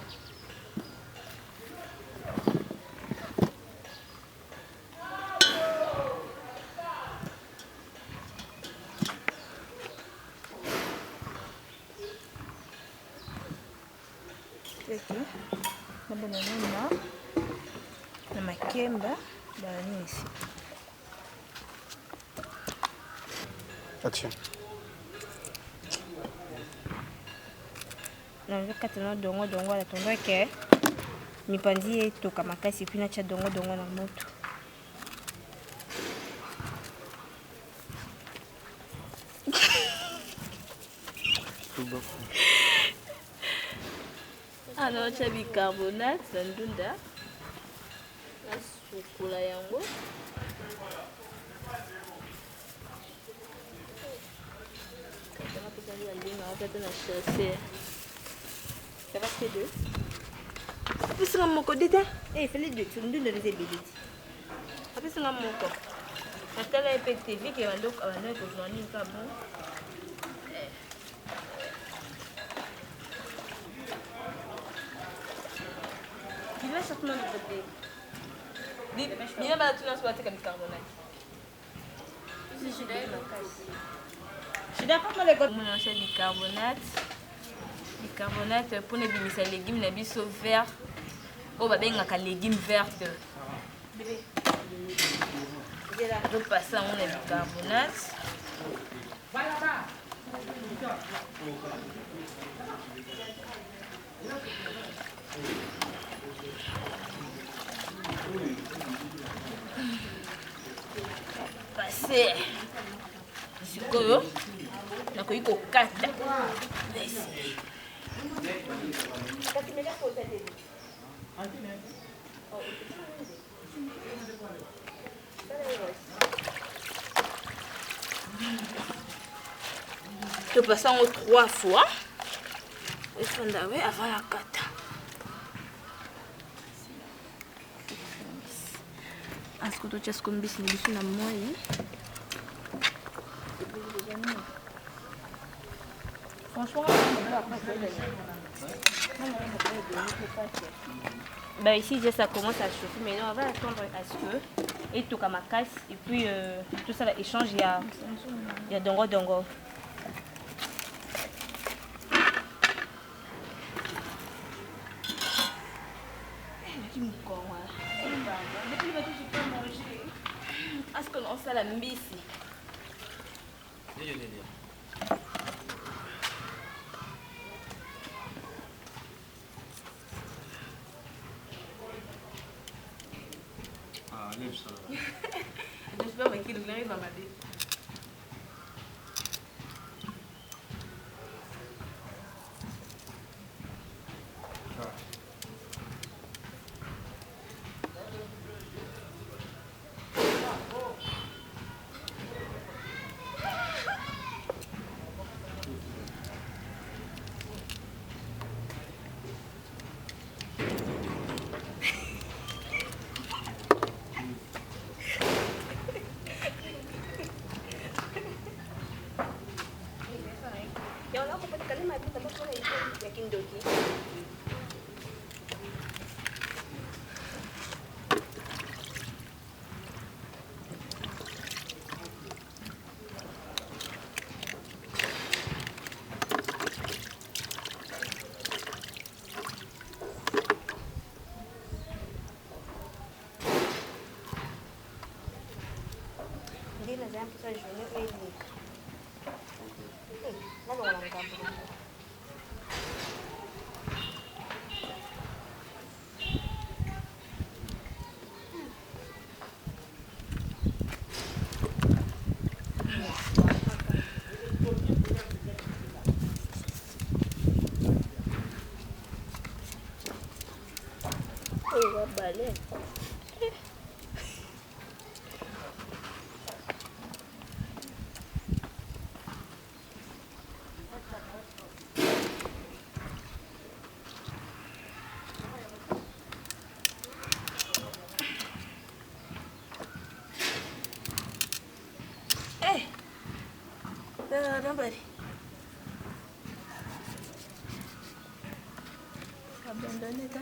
Aqui, na banana, na makemba, banana ici. Action. Nakata na dongo la tonga ke mipandi toka makasi puis nacha dongo na moto. Alors, tu as bicarbonate, sandunda, la sucula yango. Kama kuzali alinga En fait, on a cherché. Ça va c'est deux. Puis c'est mon code d'état. Eh, il fallait deux. Tu me donnes les bébés. Après c'est mon code. Quand elle a été TV qui est donc à la note aujourd'hui pas bon. Il va certainement de côté. Il y a pas tout dans ce boîte comme bicarbonate. Je suis d'accord avec le mélange bicarbonate. Bicarbonate pour ne pas les légumes, les bisous verts. Oh, bah bien les légumes verts. Je passe à mon bicarbonate. Passer. Sikoyo. Nakoyi kokata. Je passe en 3 fois. Et ça avant la kata. Est-ce que tu as ce qu'on dit na moi? Franchement, bah ici déjà ça commence à chauffer, mais on va attendre à ce que et tout comme ma casse et puis tout ça va échanger. Il y a dongo. Est-ce que l'on sait la mbisi? J'espère qu'il arrive à m'aider. Balé. Nobody. Abandonné ça.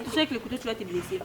Tu sais que le couteau tu vas te blesser.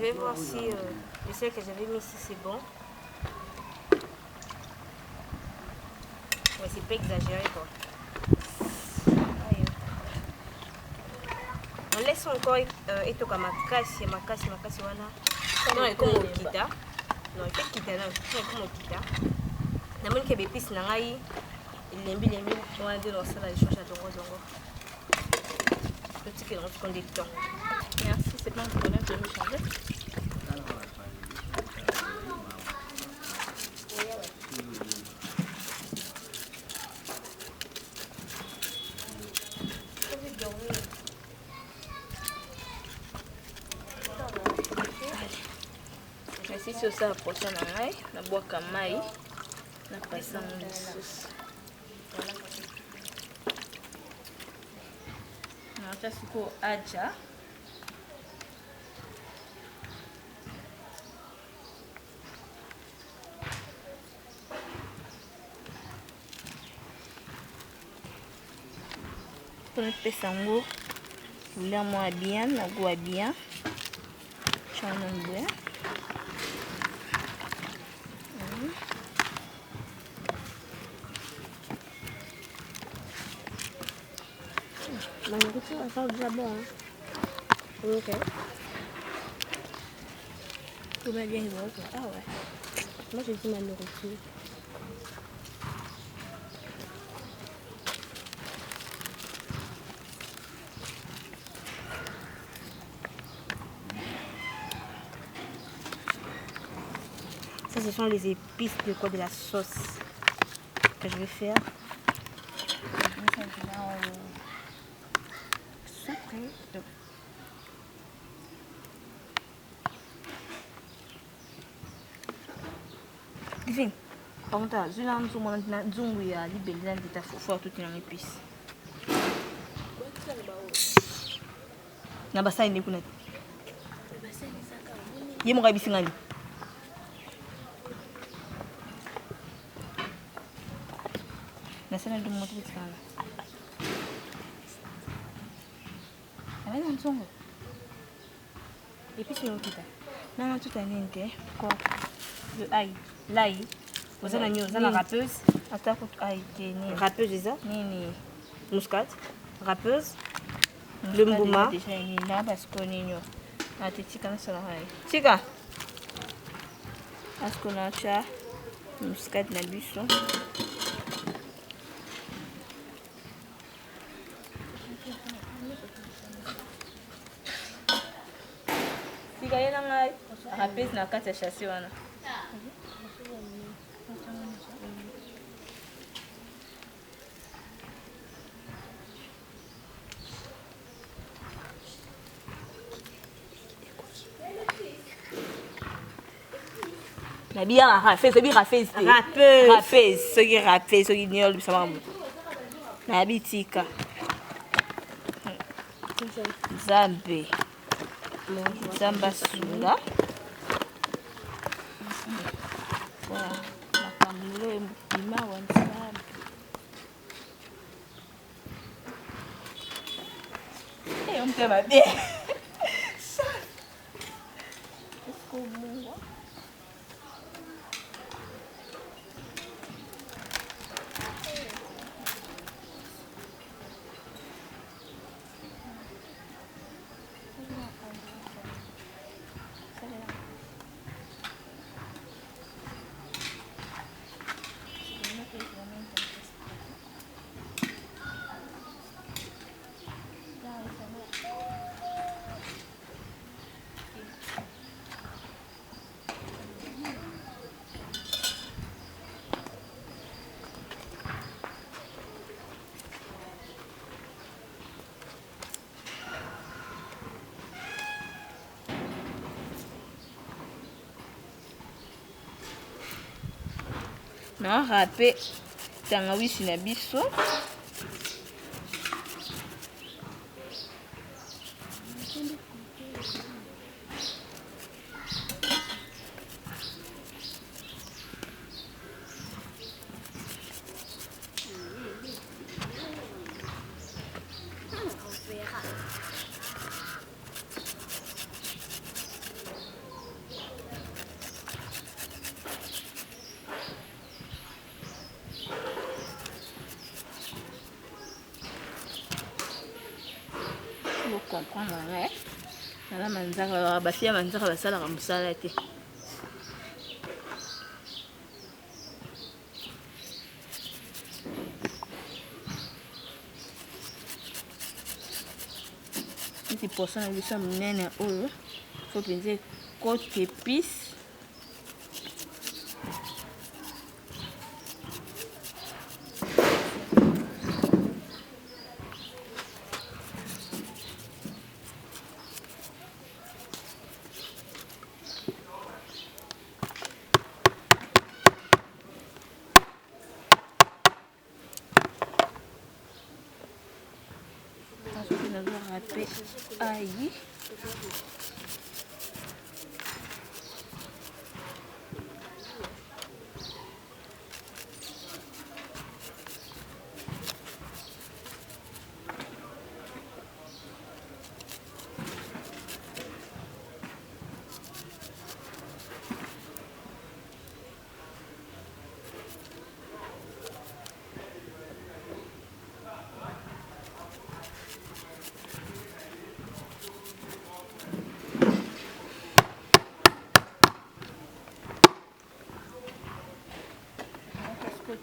vais voir si le sel que j'avais mis ici c'est bon. Ouais, c'est pas exagéré quoi. On laisse encore etoka makasi voilà. Non, il comme au kita. Non, il fait kita là, il comme au kita. Na moni ke bepisi na ngai lembi on a dit dans ça les choses à dongo. Petit que on prend du temps. Merci, c'est pas un problème de me changer. Merci sur ça la prochaine année, na bois kamai, na passer en sauce. Na siko aja. Pour pesa ngo couleur moi bien, na goût bien. Chana bien. La nourriture, elle sent déjà bon. Hein. Ok. Tout va bien, ah ouais. Moi, j'ai dit ma nourriture. Ça, ce sont les épices de quoi? De la sauce que je vais faire. Divine, par contre, je l'ai en zoom, il y a libellé dans ta foufou, tout est en épices. Na basa ini kuna. Ye mo ga bisingali. Na sana ndio moto sana. Ana nzongo. Épices no kita. Na tout à l'inte quoi. Le ail, l'ail. Vous avez la râpeuse. Attends, ail, Râpeuse, c'est ça? Nini. Muscade. Râpeuse. Le mbouma. Déjà ni là parce qu'on est nous. Ah t'es tika na sala hai. Tika. Parce qu'on a cha muscade na biso. Tika yana ngai. Râpeuse na kati ya chassi wana. Na bien rafez, c'est bien rafez. Rafez, ce qui rafez, ce qui niol ça va. Na bitika. Zambe. Zamba sula. Voilà, la camelo ima wansabe. Eh, on te va bien. Ça. Est-ce qu'on voit? Na râpé tangawizi na biso. comprendre hein. Nala manzaka ba fia manzaka ba sala musala te. Iti poisson na biso minene oyo faut penser côte épice. Aïe.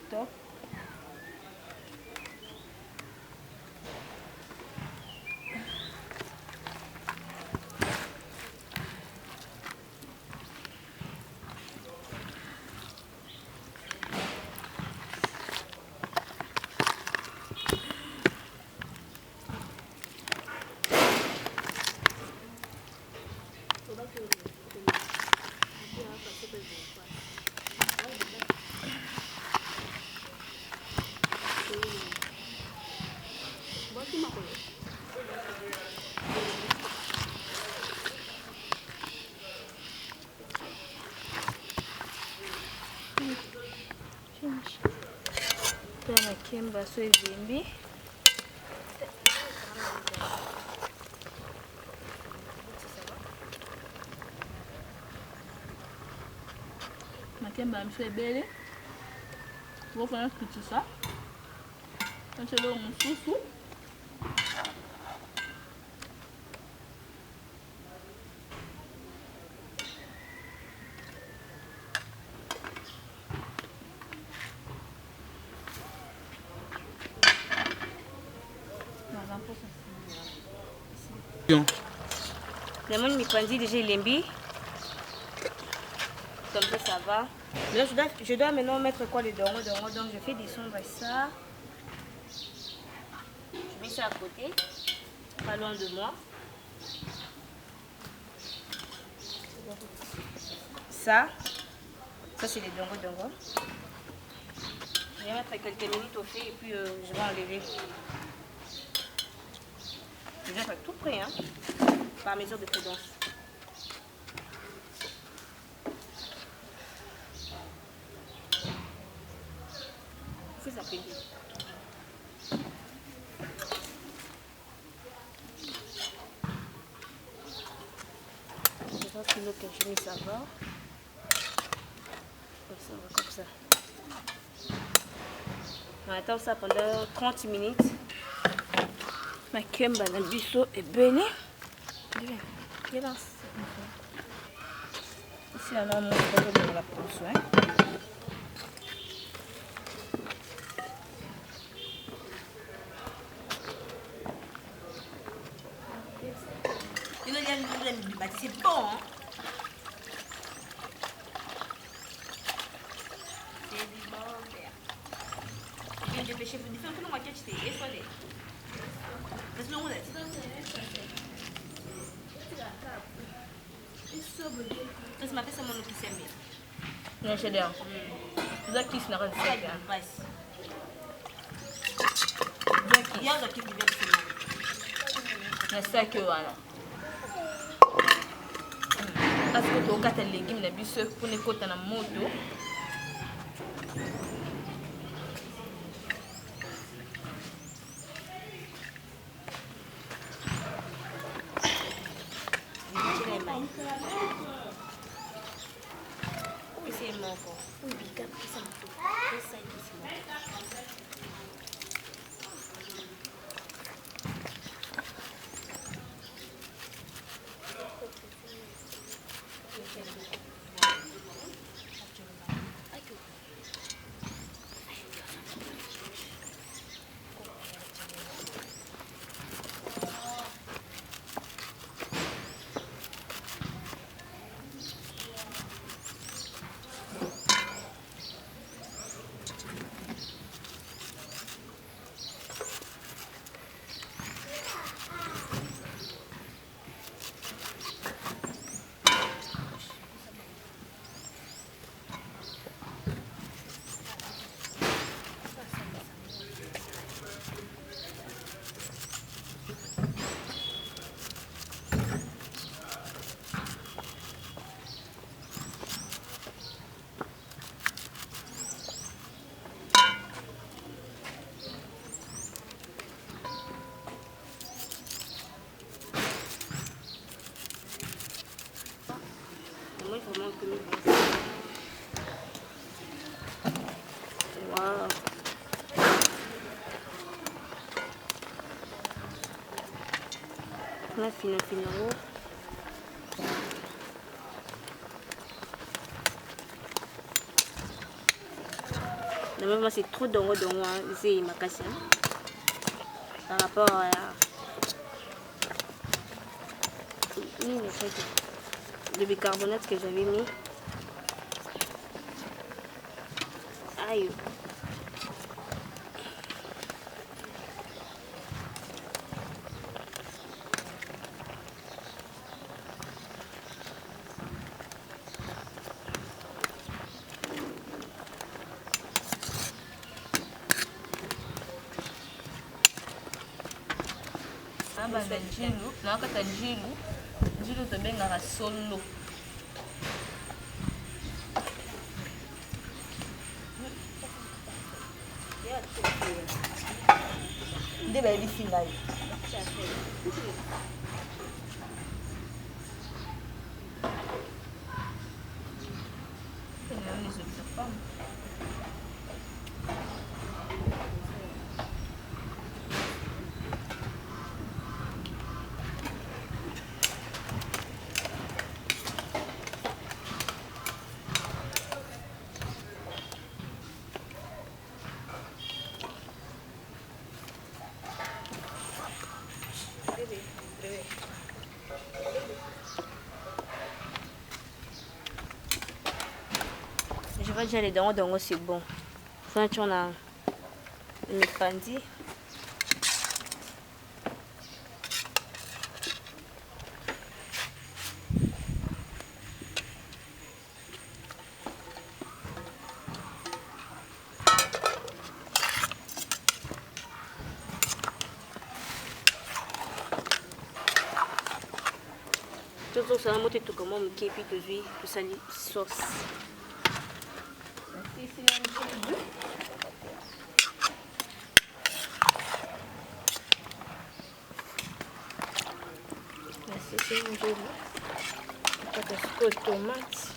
Top. Tena kemba so evimbi. Makemba mso ebele. Vou fazer tudo ça. Então chegou susu. Lemon mikwandi déjà il lembi. Comme ça va. Là, je dois maintenant mettre quoi dedans, donc je fais descendre ça. Je mets ça à côté, pas loin de moi. Ça c'est les dongo. Je vais mettre quelques minutes au feu et puis je vais enlever. Je vais être tout prêt, hein, par mesure de prudence. Fais ça péter. Je pense que l'eau que je mets, ça va. Comme ça. On attend ça pendant 30 minutes. Ma kemba na biso est béni. Viens. Ici, là, on va la prendre soin. C'est bon, hein? C'est du bon verre. Je viens de pêcher, vous dites que l'on va cacher, et soyez. Parce que l'on a dit. Ça m'appelle ça mon officiel. Non, c'est bien. C'est ça qui se n'a pas fait. Il y a un qui vient de se c'est ça que voilà. Parce que tu as des légumes, tu pour ne pas na moto. Moi, vraiment que waouh. On a fini. Moi, c'est trop dongo, c'est ma casse. Par rapport à le bicarbonate que j'avais mis. Aïe. Banda njilu na wakati njilu tobengaka solo nde bayebisi ngai Je vois déjà les dongo, c'est bon. Ça, tu en as mes pandis. Tout ça, moi, tout comment me képi que je pour salir sauce. C'est un joli. Pas de tomate.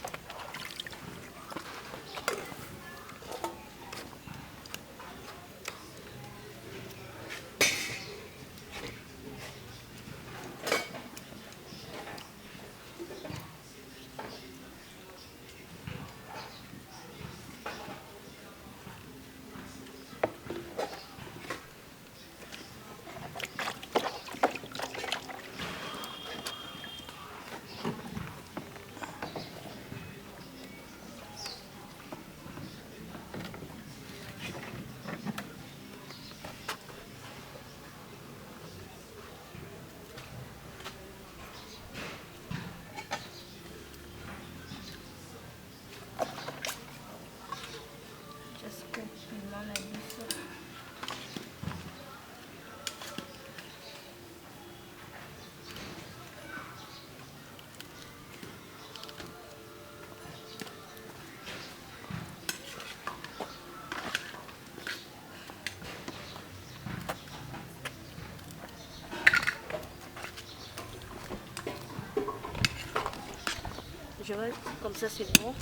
Je vois comme ça, c'est bon.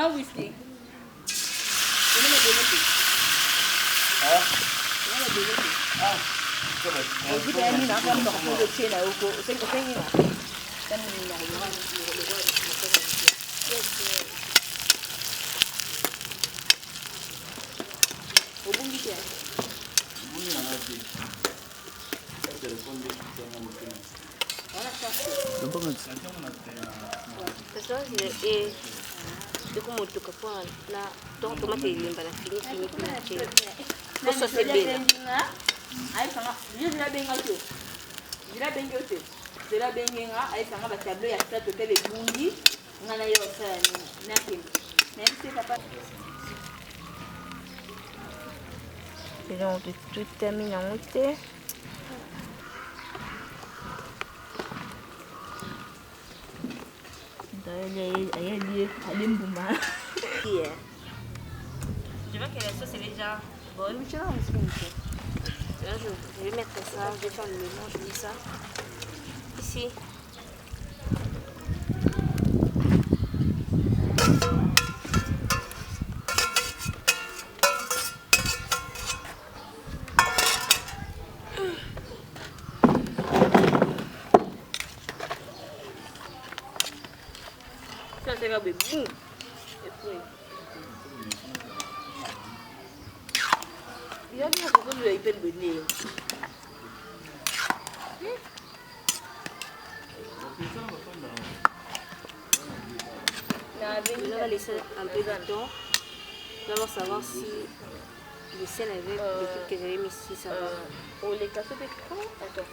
Nanga whisky. Et donc tout termine en thé. Je vois que la sauce est déjà bonne. Là, je vais mettre ça, je vais faire le mélange, je mets ça ici. Ça, c'est boum. Et puis. Il y a bien beaucoup de hyper bonné. On va laisser un peu dedans. On va savoir si le sel avec l'équipe que j'avais mis ici, ça va. Oh, les casseaux de quoi? Attends.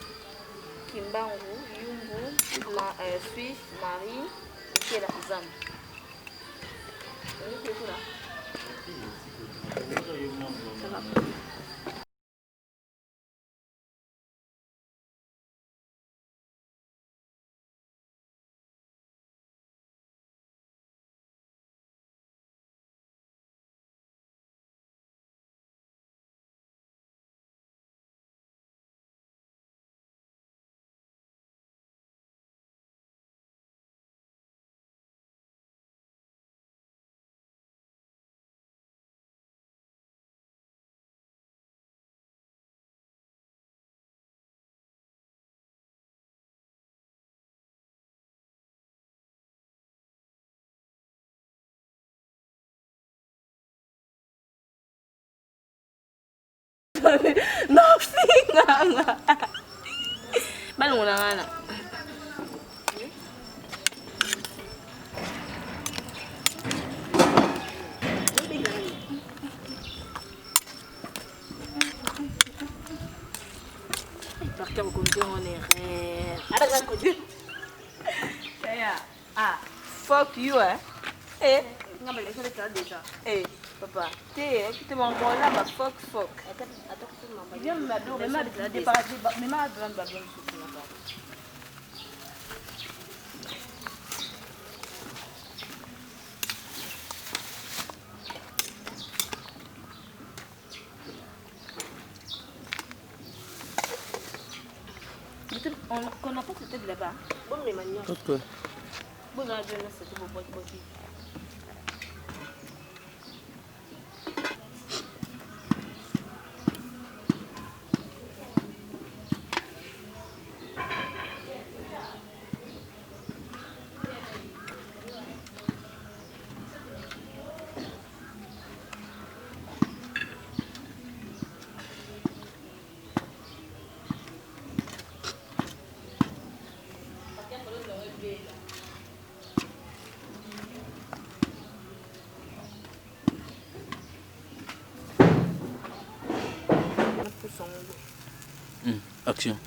Kimbangu, Yumbu, Suisse, Marie, et la Zam. Ça va. Nothing. Balong na nga na. Partir au compteur en erreur. Fuck you, hein? Eh? Non, mais laisse-le faire déjà. Eh, papa. T'es m'envoies là, bah fuck. Attends, Viens me m'adore, mais ma on n'a pas cette tête là-bas. Bon, mais maintenant. Ok. Bon, on a déjà cette tête. Action.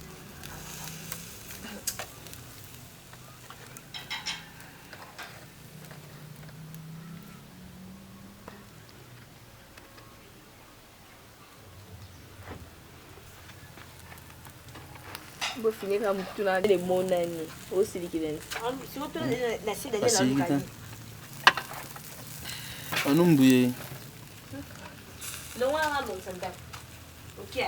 Bon, finir comme tout là, les mots nani. Aussi liquide. Surtout la cire de la Anumbuye. Non, on a un bon sandal. Ok.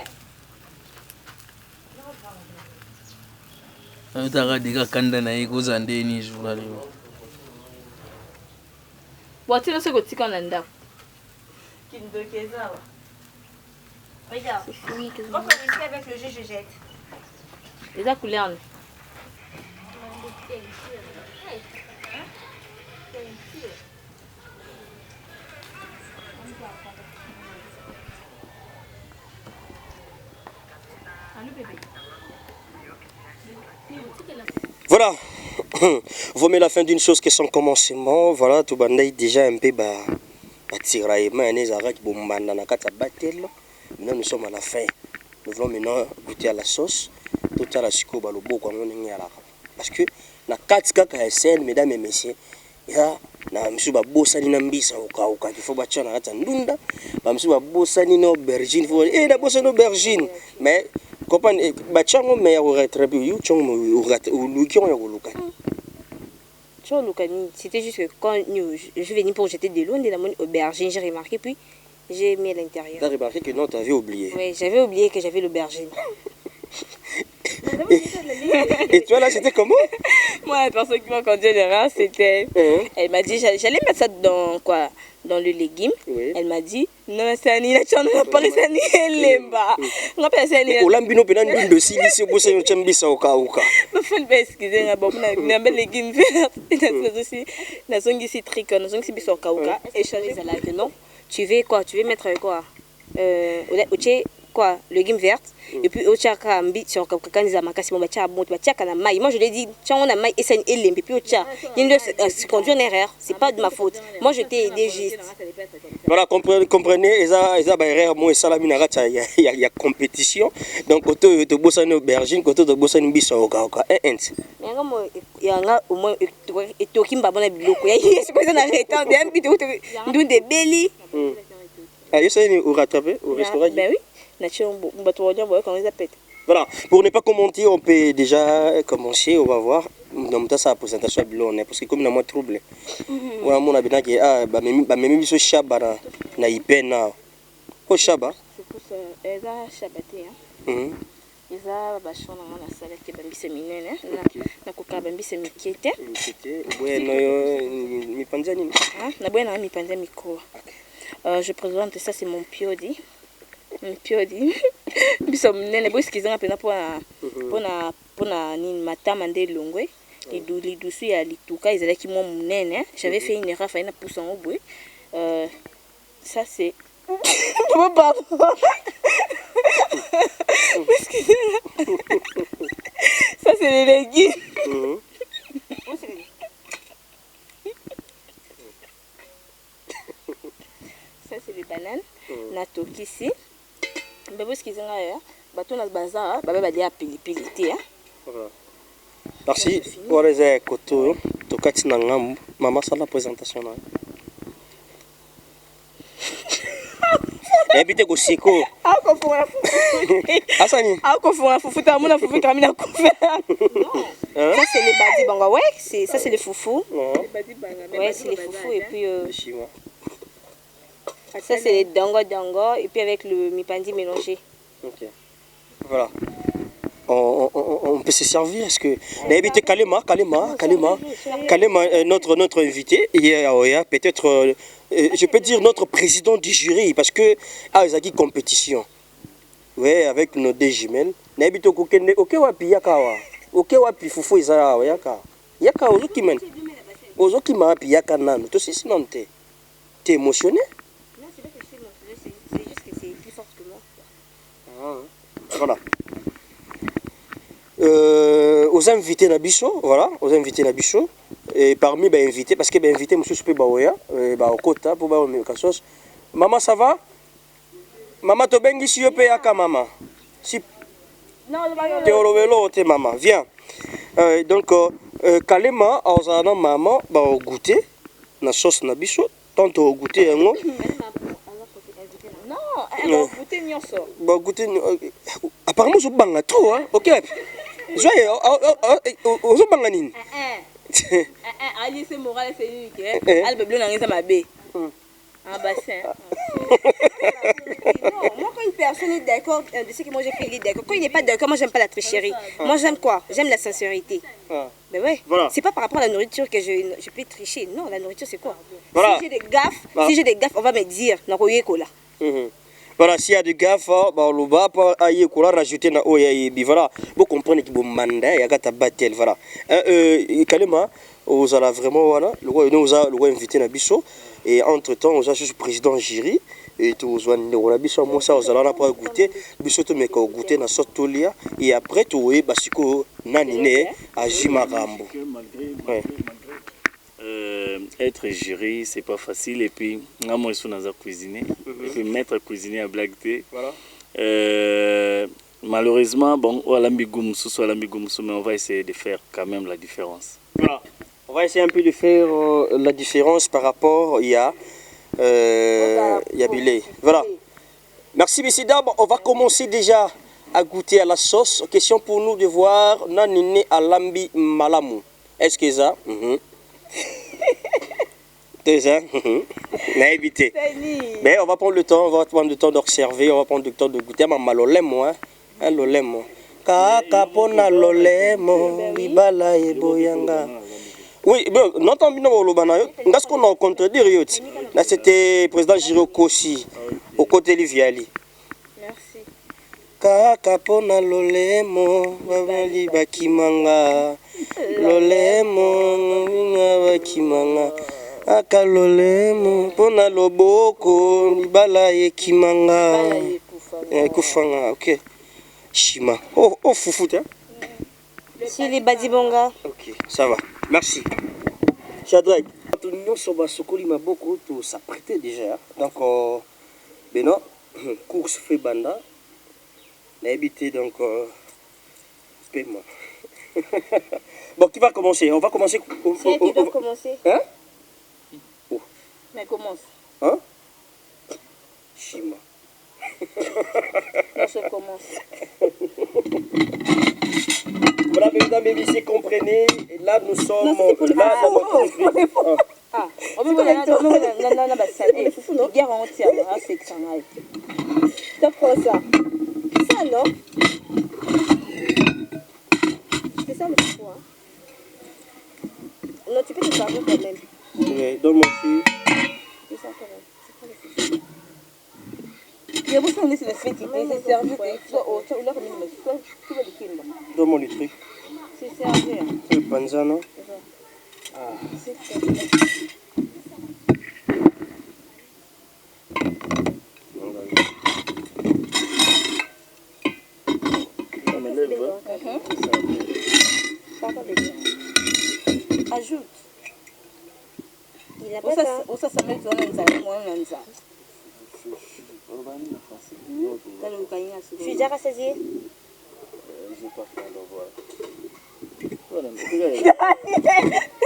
Utaka dika kanda na iko za ndeni jula leo. Voiture, c'est que tu connais là. Regarde. Oui, que quand on est ici avec le jeu, je jette. Les a couleurs. Voilà. Vous mettez la fin d'une chose qui est son commencement. Voilà, tout le monde déjà un peu attiré. Mayonnaise avec bombanda na kata battel. Maintenant nous sommes à la fin. Nous voulons maintenant goûter à la sauce. Tout à la sucre balobo quand on est là. Parce que na kati kaka scène, mesdames et messieurs, ya na msu ba bosani na mbisa uka il faut batcha na kata ndunda. Ba msu ba bosani na aubergine, faut na bosani aubergine. Mais comprendre batcha ngo mais ya très bien you chong ou luki on ya koluka. C'était juste que quand je venais pour jeter de l'eau, dans mon aubergine, j'ai remarqué, puis j'ai mis à l'intérieur. Tu as remarqué que non, tu avais oublié. Oui, j'avais oublié que j'avais l'aubergine. Et toi là, c'était comment? Moi, la personne qui m'a conduit l'erreur, c'était... Elle m'a dit, j'allais mettre ça dans quoi? Dans le légume. Oui. Elle m'a dit, non, c'est un nid, tu n'as pas réussi à nier on a pas essayé. Au lambino penan de si si vous savez chambisa au kauka. Me faut le excusez nga bon na bel légume vert et na aussi na zongi citrique na zongi biso au kauka et changer ça là que non. Tu veux quoi? Tu veux mettre quoi? Quoi? Légumes vertes. Et puis au chaka mbi sur kakaniza makasi mo bacha bon bacha kana mai. Moi je lui ai dit tiens on a mai et ça et lembe puis au cha. Il se conduit en erreur, c'est pas de ma faute. Moi je t'ai aidé juste. Voilà, comprenez, eza ba erreur mo esala mina il y a compétition. Donc auto to bosani aubergine, auto to bosani biso au kauka. Yanga mo yanga au moins et to kimba bona biloko. Ya yesu ko na retan de un bidou de belly. Ah, yo c'est au rattraper au restaurant. Ben oui. Voilà, pour ne pas commenter, on peut déjà commencer, on va voir. Dans sa présentation, parce que comme nous avons troublé, on a mon habitant qui est même ce chaba na ipena. Au chaba. C'est ça, chabaté. Eza bashona na sala ke bambise minene na koka bambise mikete bueno mi panzani na bwana mi panza miko. Je présente ça, c'est mon piodi. Piodi biso minene bo skizanga pena pona ni matama nde longwe li dusu ya lituka ezalaki mo munene. J'avais fait une erreur faina pousse en bout. Ça c'est pardon. Ça c'est les légumes. Ça c'est les bananes. Na tokisi. Bébé skizanga ya bato na bazar baba balia pilipili te. Merci. Voilà les koto to katina ngam maman ça la présentation là. Ebite ko siko. Ako fora fufu. Asani. Ako fora fufu ta mona fufu kamina kofa. Ça c'est les badi banga ouais, ça c'est les foufous. Ouais, c'est les foufous et puis ça c'est les dango et puis avec le mipandi mélangé. OK. Voilà. On peut se servir. Est-ce que Kalema, notre invité, peut-être, je peux dire notre président du jury, parce que Azaki compétition. Oui, avec nos deux jumelles. Ok wapi yakawa. Ok wapi fufu izara yaka. Yaka ozoki men. Ozoki ma wapi yaka nanu. To sisi nante. T'es émotionné? Non, c'est pas que je suis émotionné, c'est juste que c'est plus fort que moi. Voilà. Aux invités Nabiso, voilà, aux invités Nabiso. Et parmi les invités, parce que les invités, monsieur Super Baoya, au Kota, pour Baoya Kassos. Maman, ça va? Maman, tu bengi si yo pe yaka maman. Si. Non, te olovelo te maman, viens. Donc, Kalema, aux maman, bah au goûter, na sauce Nabiso, tant au goûter un mot. Non, elle va goûter nyonso. Bah goûter, apparemment, je banga tout, hein, ok. Joyeux, ozo banga nini? Ali c'est moral c'est lui qui elle beblo na ngisa mabe. Un bassin. Non, moi quand une personne est d'accord de ce que moi j'ai fait, il est d'accord. Quand il n'est pas d'accord, moi j'aime pas la tricherie. Moi j'aime quoi? J'aime la sincérité. Ah. Mais ouais, Voilà. c'est pas par rapport à la nourriture que je peux tricher. Non, la nourriture c'est quoi? Voilà. Si j'ai des gaffes, Ah. on va me dire, Nakoyekola. Voilà, s'il y a des gaffes, bah, on va pas aïe kola rajouter na oyaïbi. Voilà, vous comprenez que bon mandat, il y a gata battel. Voilà. Kalema, vous allez vraiment voilà, le roi nous a invité na biso et entre temps, on a juste président jury et tout vous on a biso moi ça vous allez pas goûter, biso to me ko goûter na sotolia et après tout oui basiko nanine à Jimarambo. Ouais. Être jury, c'est pas facile. Et puis, moi, je suis dans la cuisine. Et puis, maître cuisinier à Black Tea. Voilà. Malheureusement, bon, mais on va essayer de faire quand même la différence. Voilà. On va essayer un peu de faire la différence par rapport il y a Bilé. Voilà. Merci, messieurs, dames. On va commencer déjà à goûter à la sauce. Question pour nous de voir Nanine Alambi Malamu. Est-ce que ça? Déjà, n'a évité. Mais on va prendre le temps, d'observer, on va prendre le temps de goûter. Maman lolemo, hein, lolemo. Kaka pona lolemo, ibala eboyanga. Oui, bon, n'entends bien le lobana. Qu'est-ce qu'on a contredire yoti? Là, c'était président Giro Kossi, au côté Liviali. Merci. Kaka pona lolemo, babali bakimanga. Lolemo, bakimanga. Aka lolemo, pona loboko, ibala ekimanga. Kufanga, ok. Shima. Oh, foufou, hein? Si les badibonga. Ok, ça va. Merci. Shadrach, nous sommes sokoli maboko, tout s'apprêter déjà. Donc, Beno, course fait banda. N'habité donc, paiement. Bon, qui va commencer? On va commencer. C'est qui doit commencer? Hein? Oh. Mais commence. Hein? Shima. Non, je commence. Voilà, mesdames et messieurs, comprenez. Et là, nous sommes là dans notre Ah, on va voir la bassane. Il faut nous guerre entière. Ah, c'est que ça aille. Stop ça. Ça, non? C'est ça le fou, hein? Non, tu peux te parler quand même. Oui, donne mon fil. C'est ça quand même. C'est pas le fou. Il y a beaucoup de gens qui se fait c'est servi. Donne-moi les trucs. C'est servi. C'est le panza, non? Ah. C'est servi. Ajoute. Il a pas ça. Où ça met toi dans ça? Je suis déjà rassasiée. Je n'ai pas fait un devoir.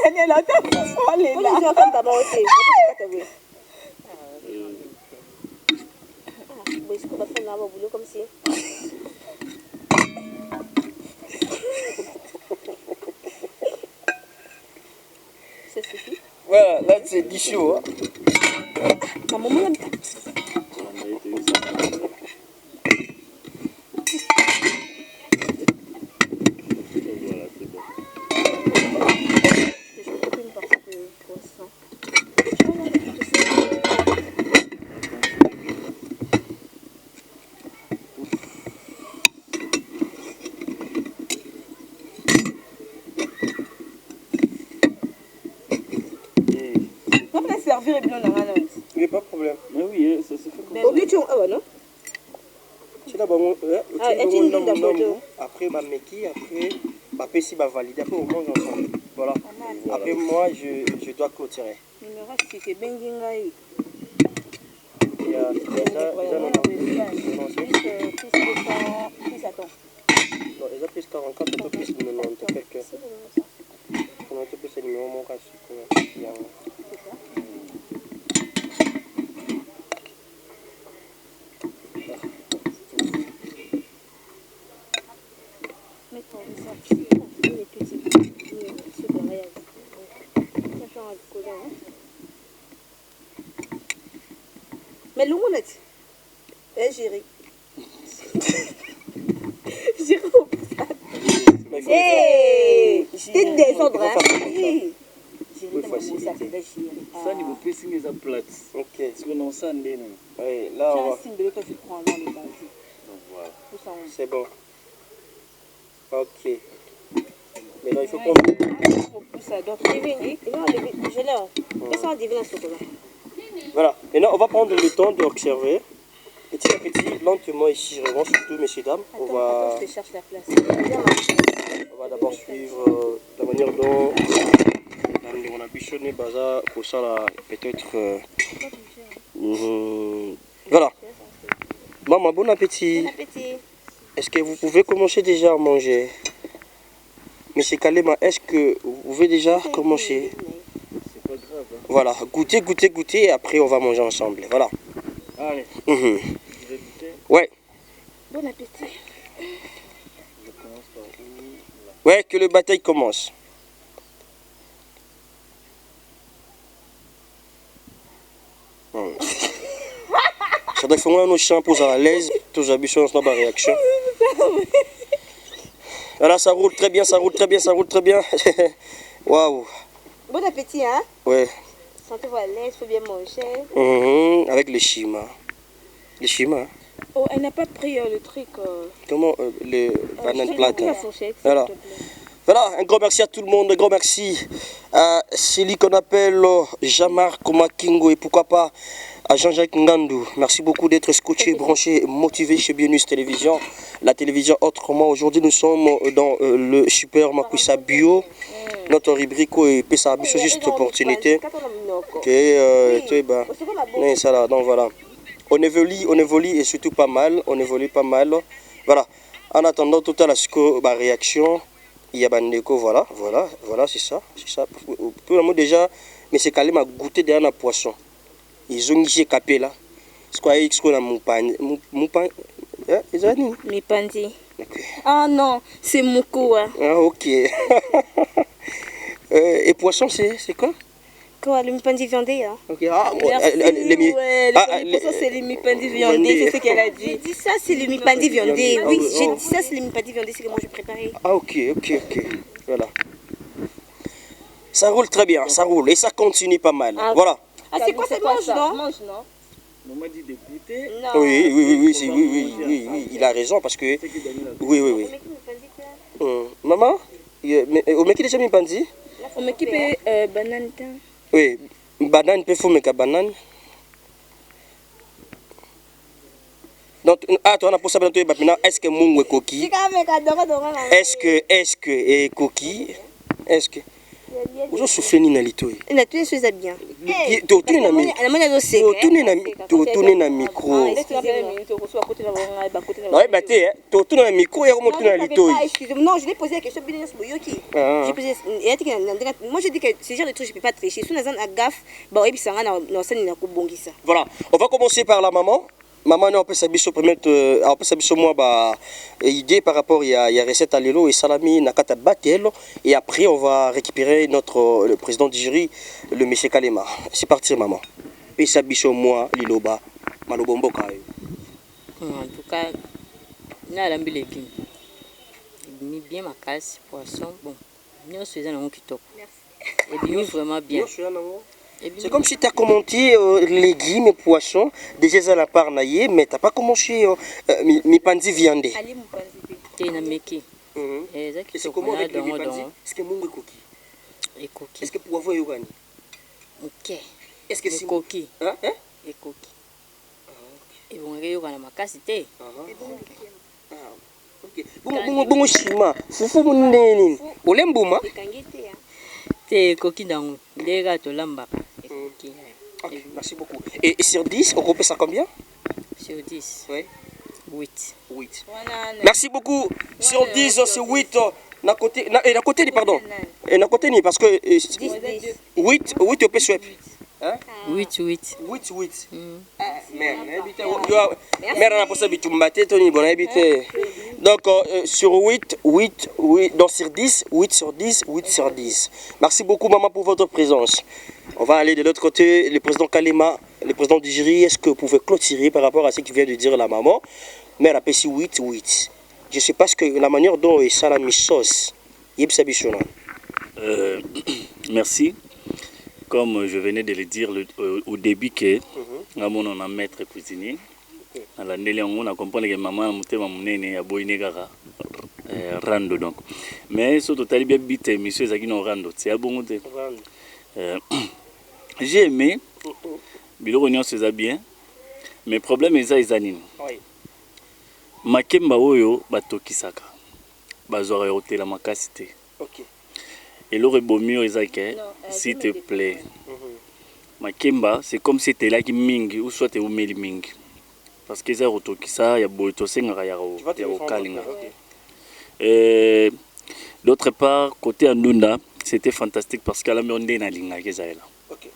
Elle est là, t'as pour aller là. Faut les comme ta maman aussi. Bon, est-ce qu'on va faire un boulot comme si? Ça suffit? Voilà, là c'est du chaud. Hein. Maman, moi, Il n'y a pas de problème. Mais oui, ça se fait comme ça. non? Après, après, si valider, après, on mange ensemble. Voilà. Après, moi, je dois clôturer. Il y a plus 44, il y a plus 90, quelques. On a plus de numéros, mon cas, Mais le monde est. Eh, chérie. Chérie, au poussard. Hey! C'est désordre, hein? Chérie, t'as mon poussard, c'est la chérie. Ça, il faut plus signer sa plate. Ok. Parce que non, ça, n'est pas. Oui, là, on va... C'est bon. Ok. Maintenant, il faut qu'on... Voilà. Maintenant, on va prendre le temps d'observer. Petit à petit, lentement ici, vraiment, surtout, messieurs, dames. On va d'abord suivre la manière dont on a bichonné Baza pour ça, là, peut-être... Voilà. Maman, bon appétit. Bon appétit. Est-ce que vous pouvez commencer déjà à manger? Monsieur Kalema, est-ce que vous pouvez déjà commencer? C'est pas grave. Hein. Voilà, goûtez, goûtez, goûtez, et après on va manger ensemble. Voilà. Allez. Mhm. Vous avez goûté? Ouais. Bon appétit. Je commence par où? Ouais, que le bataille commence. Ça doit faire nos champs pour à l'aise, tous habitués dans la réaction. Voilà, ça roule très bien, ça roule très bien, ça roule très bien. Waouh. Bon appétit, hein? Ouais. Sentez-vous à l'aise, faut bien manger. Avec le chima. Le chima. Oh, elle n'a pas pris le truc. Comment le banane plate. La fourchette. Voilà. Voilà, un grand merci à tout le monde, un grand merci à celui qu'on appelle Jean-Marc Komakingo et pourquoi pas à Jean-Jacques Ngandou. Merci beaucoup d'être scotché, branché, motivé chez Bienus Télévision. La télévision autrement. Aujourd'hui, nous sommes dans le Super Makuisa Bio. Notre rubrique est Pessa Bicho, juste opportunité. Ça là, donc voilà. On évolue et surtout pas mal. On évolue pas mal. Voilà. En attendant, tout à la réaction. Il y a Bandeko, voilà, c'est ça. Pour le moment déjà, mais c'est calme à goûter derrière un poisson. Ils ont mis capé là. C'est quoi, ils ont Mipandi. Ah non, c'est Moukoua. Ah ok. Et poisson, c'est quoi? Quoi, le Mipandi viandé, hein? Ok, ah, c'est le Mipandi viandé, c'est ce qu'elle a dit. J'ai dit ça, c'est le Mipandi viandé. Oui, j'ai dit ça, c'est le Mipandi viandé, c'est que moi je préparais. Ah ok. Voilà. Ça roule très bien, ça roule et ça continue pas mal. Voilà. Ah, c'est quoi, c'est mange, non? Maman dit de goûter. Oui, il a raison parce que... Oui. Maman, on met qui déjà Mipandi? On m'équipe banane. Oui, banane peut faire mes banane. Donc, toi on a pour ça maintenant. Est-ce que mon coquille? Est-ce que et coquille? Est-ce que vous soufflez ni nalito? La tué chose bien. Tu tournes na micro. Non, bah tu tournes na micro et remonte na lito. Non, je l'ai posé la question bien sur Yoki. J'ai posé moi je dis que ce genre de trucs je peux pas tricher. Si on a un gaffe, bah et puis ça na scène na kubongisa. Voilà, on va commencer par la maman. Maman, on peut s'habiller moi idée par rapport il y a recette à l'élo et salami nakata batelo et après on va récupérer le président du jury le monsieur Kalema. C'est parti maman. Et s'habiller moi liloba malobomboka. En tout cas, na lambi légumes. Ni bien ma casse poisson bon. Nous faisons un kitoko. Et bien vraiment bien. C'est comme si tu as commenté légumes et poissons, déjà à la part naïe, mais tu n'as pas commencé Mipandi viandé. Et c'est comment avec le Mipandi? Est-ce que mon coquille? Est-ce que pour avoir yogani? Ok. Est-ce que c'est coquille? Hein? Et coquille. Et bon, il y a ma cassité. Ok. Bon, chima. Foufou mon neni. Olembouma? C'est coquille dans les gâteaux lamba. Ok, merci beaucoup. Et sur 10, on repère ça combien? Sur 10. Oui. 8. Merci beaucoup. Sur 10, c'est 8. Na côté, pardon. Et na côté, parce que 8, on peut swap. 8. Merde, on a posé bitumbaté, Tony, bon, habité. Donc, sur 8, donc sur 10, 8 sur 10, 8 sur 10. Merci beaucoup, maman, pour votre présence. On va aller de l'autre côté, le président Kalema. le président du jury, est-ce que vous pouvez clôturer par rapport à ce que vient de dire la maman? Mais rappelez si 8. Je ne sais pas ce que la manière dont ça la mis sauce. Merci. Comme je venais de le dire au début que on a maître cuisinier. À la nélé on a compris que maman mutema munene ya boyine kaka rando donc. Mais surtout tali bien bité monsieur ezaki no rando. C'est bon te. J'ai aimé biloko nyonso eza bien. Mais problème eza nini? Oui. Makemba oyo batokisaka. Bazwaka yotela makasi te. OK. Et le rebomio ezake s'il te plaît. Makemba c'est comme si t'es là qui mingi ou soit t'es umeli mingi. Parce que ça rotokisa ya boito sengaka ya kalinga. D'autre part côté Andunda, c'était fantastique parce qu'à la monde na linga kezaela. OK.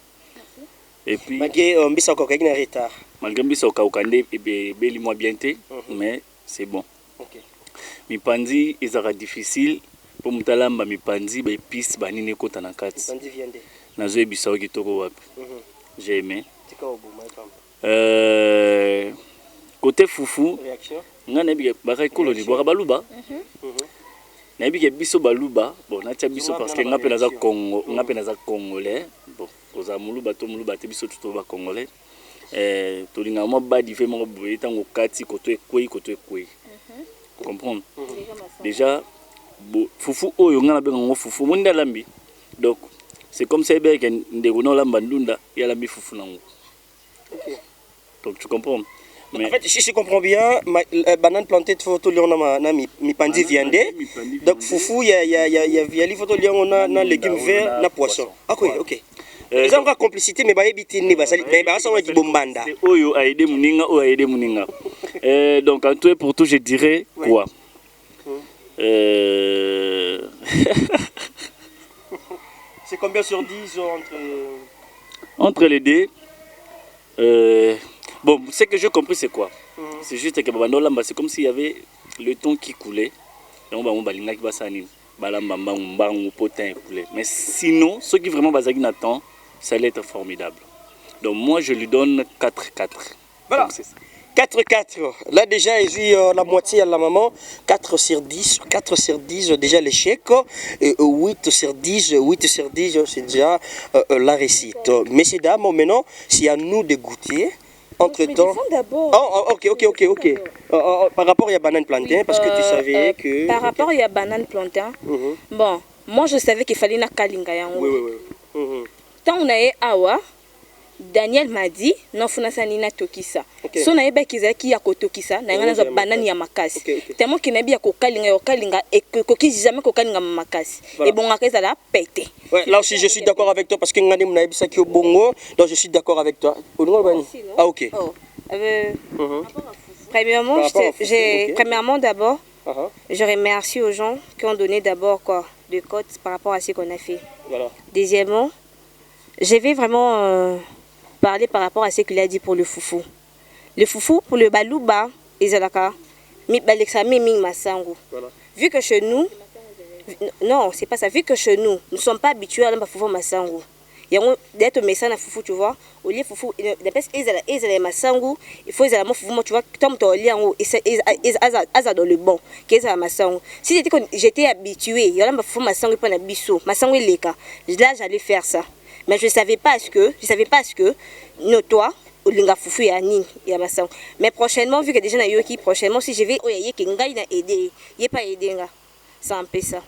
Et puis malgré mbisa ko kagina retard. Malgré mbisa ko kande beli moi bien té, mais c'est bon. OK. Mipanzi ezara difficile pour mutalamba mipanzi ba épices ba nini kota na kati. Mipanzi viande. Nazo ebisa o kitoko wapi. J'ai aimé. Côté foufou, nga na bi ba kolo li boka baluba. Na bi ke biso baluba, bon na tia biso parce que nga pe naza Congo, nga pe naza congolais. Bon, oza muluba to muluba te biso tout ba congolais. To linga mo ba di fe mo boye tango kati koto ekwe. Comprendre? Déjà foufou oyo nga na benga ngo foufou monda lambi. Donc c'est comme ça que ndeko lamba ndunda ya lambi foufou nango. OK. Donc tu comprends? Mais en fait, si je comprends bien, banane plantée de photo lion na mi pandi viande. Donc foufou il y a li photo lion na légumes verts na poisson. Ah oui, OK. Ils ont complicité mais ba ebiti ni ba sali ba ça ki bombanda. Oyo a aidé muninga. Donc en tout et pour tout je dirais quoi? C'est combien sur 10 entre les deux? Bon, ce que j'ai compris c'est quoi? C'est juste que c'est comme s'il y avait le temps qui coulait. Et on va balinga qui va s'animer. Balamba mbangu potin coulé. Mais sinon, ceux qui vraiment basent n'attend, ça allait être formidable. Donc moi je lui donne 4-4. Voilà. 4-4. Là déjà, il vit la moitié à la maman. 4 sur 10. 4 sur 10, déjà l'échec. 8 sur 10, c'est déjà la réussite. Messieurs, dames, maintenant, c'est à nous de goûter. Entre-temps... Oh, ok. Par rapport à banane plantain, parce que tu savais que... Par rapport à banane plantain, bon, moi je savais qu'il fallait na kalinga yango. Oui. Tant on a eu awa, Daniel m'a dit non funasa nina tokisa. So na yeba kizaki ya kotokisa na ngana za banane ya makasi. Tellement qu'il n'a bien ko kalinga et que qui jamais ko kalinga makasi. Et bon ngaka ça pété. Ouais, là aussi je suis d'accord avec toi parce que ngani mna yebisa ki bongo, donc je suis d'accord avec toi. Ah OK. Premièrement d'abord, je remercie aux gens qui ont donné d'abord quoi de cotes par rapport à ce qu'on a fait. Voilà. Deuxièmement, je vais vraiment parler par rapport à ce qu'il a dit pour le foufou. Le foufou, pour le balouba, ezalaka, mi balexami ming masango. Vu que chez nous, non, c'est pas ça. Vu que chez nous, nous ne sommes pas habitués à la foufou masango. Il y a d'être médecin à foufou, tu vois. Au lieu foufou, ezala masango, il faut ezala foufou, tu vois. Tom to li en eza dans le bon, qu'ezala masango. Si j'étais habitué, il y a la foufou masango pas na biso, masango leka. Là, j'allais faire ça. Mais je savais pas ce que toi olinga fufu ya nini ya masango. Mais prochainement vu que déjà na yoki prochainement si je vais oyaye ke ngai na aider, yé pas aider nga. Ça un peu ça.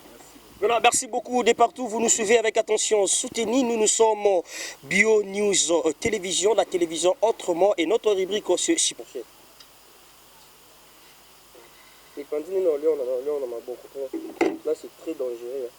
Voilà, merci beaucoup de partout, vous nous suivez avec attention, soutenez, nous sommes Bio News Télévision, la télévision autrement et notre rubrique aussi parfait. Là c'est très dangereux.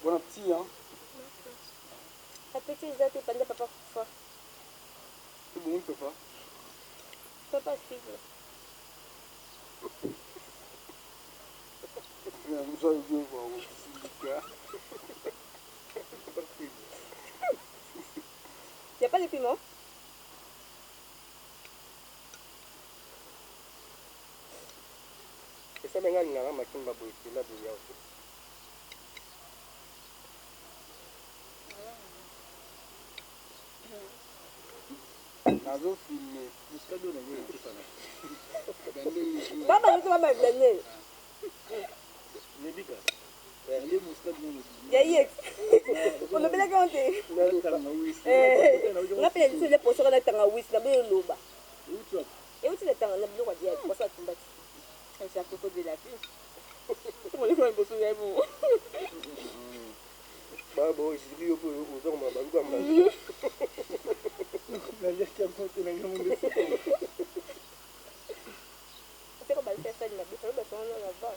Bon appétit, hein. Appétit, ils ont pas de papa fort. C'est bon, papa. Papa, fille. Vous allez bien voir aussi. Il n'y a pas de piment? Et ça, maintenant, il y a un matin, il va là, il y a aussi. Nazo filmé. Baba, tu vas me donner. Il y a Yex. On ne peut pas compter. On appelle les poissons à Tangawis, la belle loba. Et où tu es dans la blue à dire, pour ça, tu vas. C'est à propos de la fille. On les voit un peu sur les mots. Bah, bon, je dis aux hommes, bah, c'est comme ça, ça, il m'a dit, ça va faire là-bas.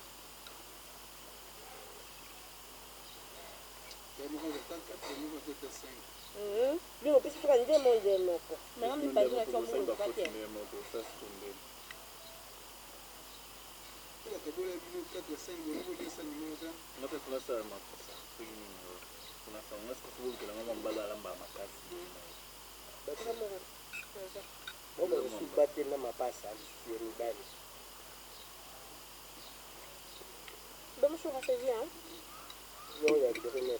Lui, on peut se faire un démon, démon. Mais on n'est pas dit, on va pas faire. Bon, je suis battu dans ma passe, je suis ruban. Bon, je suis rentré bien. Non, il y a que rien.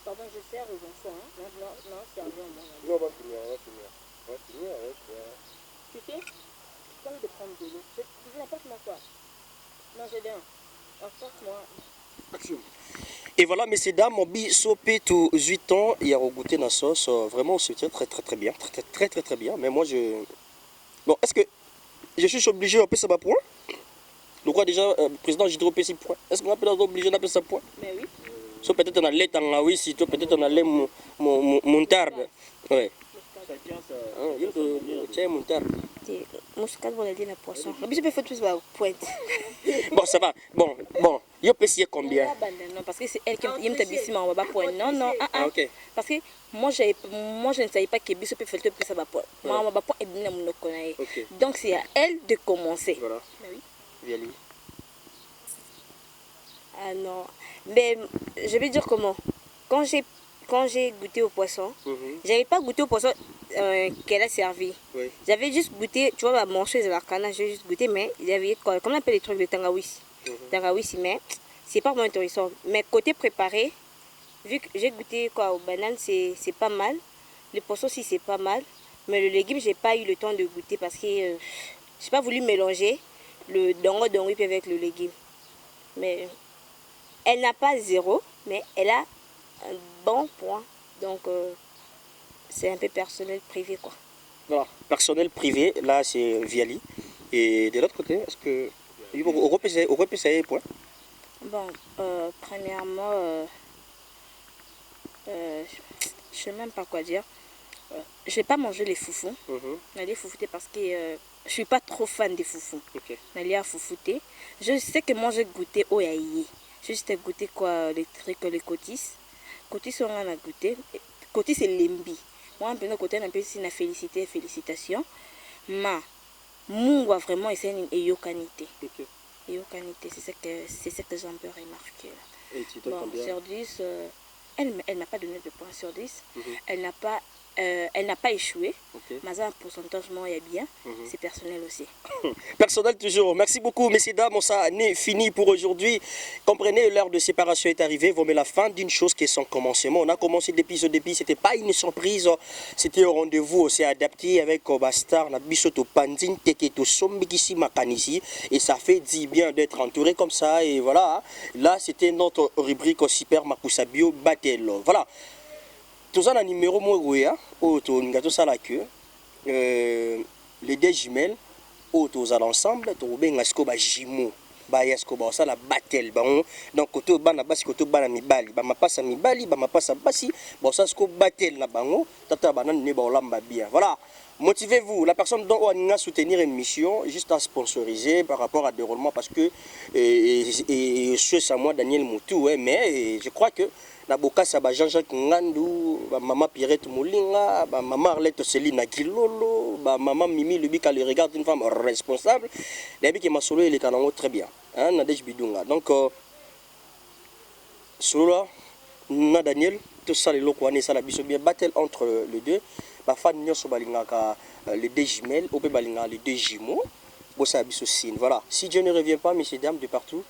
Pardon, je sers aux enfants. Hein. Non, c'est un bien. Non, on va finir, on va finir. On va finir avec. Tu sais, j'ai envie de prendre de l'eau. Je n'apporte moi quoi? Non, j'ai bien. Apporte-moi. Action. Et voilà, messieurs, dames, mon bisopé tout 8 ans, il y a goûté la sauce. Vraiment, c'est très bien. Très bien. Mais moi, je. Bon, est-ce que je suis obligé d'appeler ça ma point? Le quoi déjà, président, j'ai trop 6 points. Est-ce qu'on appelle obligé d'appeler ça point? Mais oui. So peut-être on a lait en oui, si peut-être on a lait montarde. Ouais. Chacun sa. Tiens, montarde. Muscade, on a dit la poisson. Mais je peux faire tout ça pointe. Bon, ça va. Bon. Il peut essayer combien? Non, parce que c'est elle qui me dit si on va pas pointe. Non. Ah, ok. Parce que moi, je ne savais pas que Bissou peut faire tout ça va pointe. Moi, on va pas pointe et bien on connaît. Donc c'est à elle de commencer. Voilà. Mais oui. Viens lui. Ah non. Mais je vais dire comment. Quand j'ai goûté au poisson, j'avais pas goûté au poisson qu'elle a servi. Oui. J'avais juste goûté, tu vois, la mancheuse de la canne, j'ai juste goûté, mais il y avait quoi, comment on appelle les trucs de Tangawis. Tangawis, mais c'est pas vraiment intéressant. Mais côté préparé, vu que j'ai goûté quoi aux bananes, c'est pas mal. Le poisson aussi, c'est pas mal. Mais le légume, j'ai pas eu le temps de goûter parce que j'ai pas voulu mélanger le dongo avec le légume. Mais elle n'a pas 0, mais elle a un bon point. Donc, c'est un peu personnel, privé, quoi. Voilà, personnel privé, là c'est Viali. Et de l'autre côté, est-ce que. Au repère, ça y est, point? Bon, premièrement, je ne sais même pas quoi dire. Je n'ai pas mangé les foufous. Les foufoutés parce que je ne suis pas trop fan des foufous. Les foufoutés. Je sais que moi j'ai goûté au yaï. J'ai juste goûté quoi, les trucs, les cotis. Cotis, on a goûté. Cotis, c'est l'embi. Moi, un peu de côté, on a un peu une félicitations. Mais, moi, vraiment, c'est une yokanité. Yokanité, c'est ce que j'ai un peu remarqué. Et tu donnes bon, combien? sur 10, elle n'a pas donné de points sur 10. Elle n'a pas elle n'a pas échoué. Ok. Mais un pourcentage moins est bien. C'est personnel aussi. Personnel toujours. Merci beaucoup, messieurs, dames. Ça n'est fini pour aujourd'hui. Comprenez, l'heure de séparation est arrivée. Vous mettez la fin d'une chose qui est son commencement. On a commencé depuis ce début. C'était pas une surprise. C'était au rendez-vous. On s'est adapté avec Bastar, Nabisoto Panzin, Teketo Sombikisi Makanisi. Et ça fait du bien d'être entouré comme ça. Et voilà. Là, c'était notre rubrique au Super Makusabio Battle. Voilà. Tous un numéro moi auto ngato sala que les deux jumelles auto à l'ensemble to benga sko ba jimo ba yasko ba sala battle bon donc koto bana basi koto bana mibali ba mapasa mibali ba mapasa basi ba sa sko battle na bango tata bana ne ba olamba bien voilà. Motivez-vous, la personne dont on a soutenir une mission juste à sponsoriser par rapport à déroulement parce que ce c'est moi Daniel Moutou mais je crois que na boka sa ba Jean-Jacques Ngandou, ba maman Pierrette Moulinga, ba maman Arlette Céline Kilolo, ba maman Mimi Lubika le regarde une femme responsable. D'ailleurs que ma solo il est kanango très bien. Hein, Nadège Bidunga. Donc solo na Daniel tout ça les locaux ça la biso bien battle entre les deux. Ba fan nyoso balingaka les deux jumelles, ou balinga les deux jumeaux. Bon ça biso signe. Voilà. Si Dieu ne revient pas, messieurs dames de partout.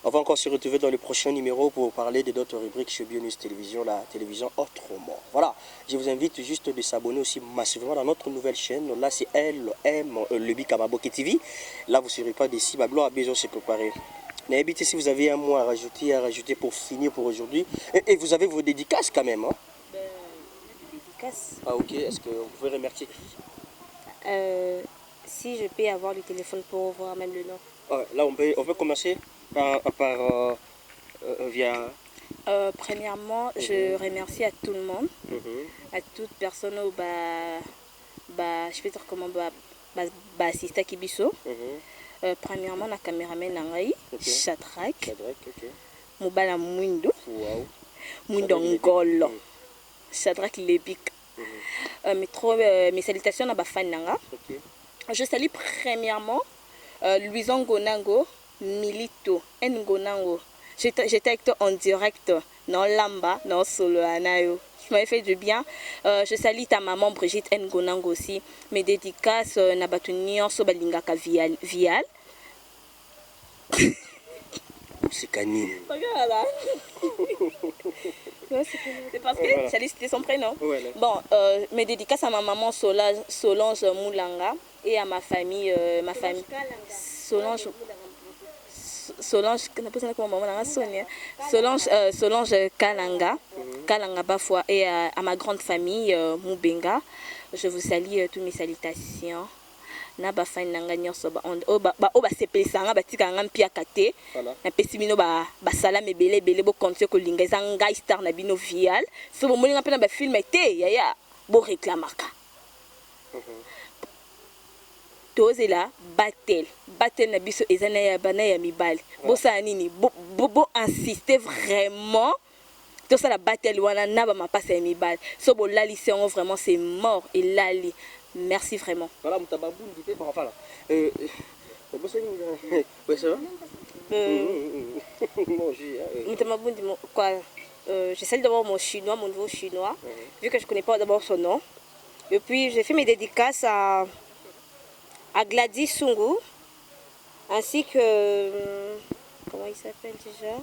On va encore se retrouver dans le prochain numéro pour parler de d'autres rubriques chez Bionus Télévision, la télévision autrement. Voilà, je vous invite juste de s'abonner aussi massivement dans notre nouvelle chaîne. Là, c'est LM, le Bikamaboke TV. Là, vous ne serez pas déçus. Bablo a besoin de se préparer. N'hésitez si vous avez un mot à rajouter pour finir pour aujourd'hui. Et vous avez vos dédicaces quand même. Hein? Dédicaces. Ah ok, est-ce que vous pouvez remercier Si je peux avoir le téléphone pour voir même le nom. Là, on peut commencer via... Premièrement, je remercie à tout le monde, à toute personne où je peux dire comment assiste à Kibiso. Premièrement, la caméraman Nangaï, Shadrach, Moubala Mouindou, Moundongolo, Shadrach Lebik. Mes salutations à Bafan Nanga. Je salue premièrement Louison Gonango. Milito, Ngonango. J'étais avec toi en direct, non Lamba, non Solo Anayo. Tu m'avais fait du bien. Je salue ta maman Brigitte Ngonango aussi. Mes dédicaces, Nabatunion, Sobalingaka Vial. C'est canine. Regarde c'est parce que j'allais citer son prénom. Voilà. Bon, mes dédicaces à ma maman Solange Moulanga et à ma famille. Solange Kalanga Bafwa et à ma grande famille Moubenga. Je vous salue toutes mes salutations. Na ba fan nanga nyonso ba sepelisa ba tika nga mpia kate na pesimino ba sala mebele bele bo konte ko linga zanga star na bino vial so bo molinga pena ba film te ya bo réclamaka tozela battle na biso ezana ya bana ya mibali bo sa nini bo insister vraiment tout ça la battle wana na ba mapasa ya mibali so bo lali c'est vraiment c'est mort et lali. Merci vraiment. Voilà, Moutababoun, dit enfin là. Quoi j'essaie d'abord mon chinois, mon nouveau chinois, vu que je ne connais pas d'abord son nom. Et puis j'ai fait mes dédicaces à Gladys Sungu, ainsi que... comment il s'appelle déjà?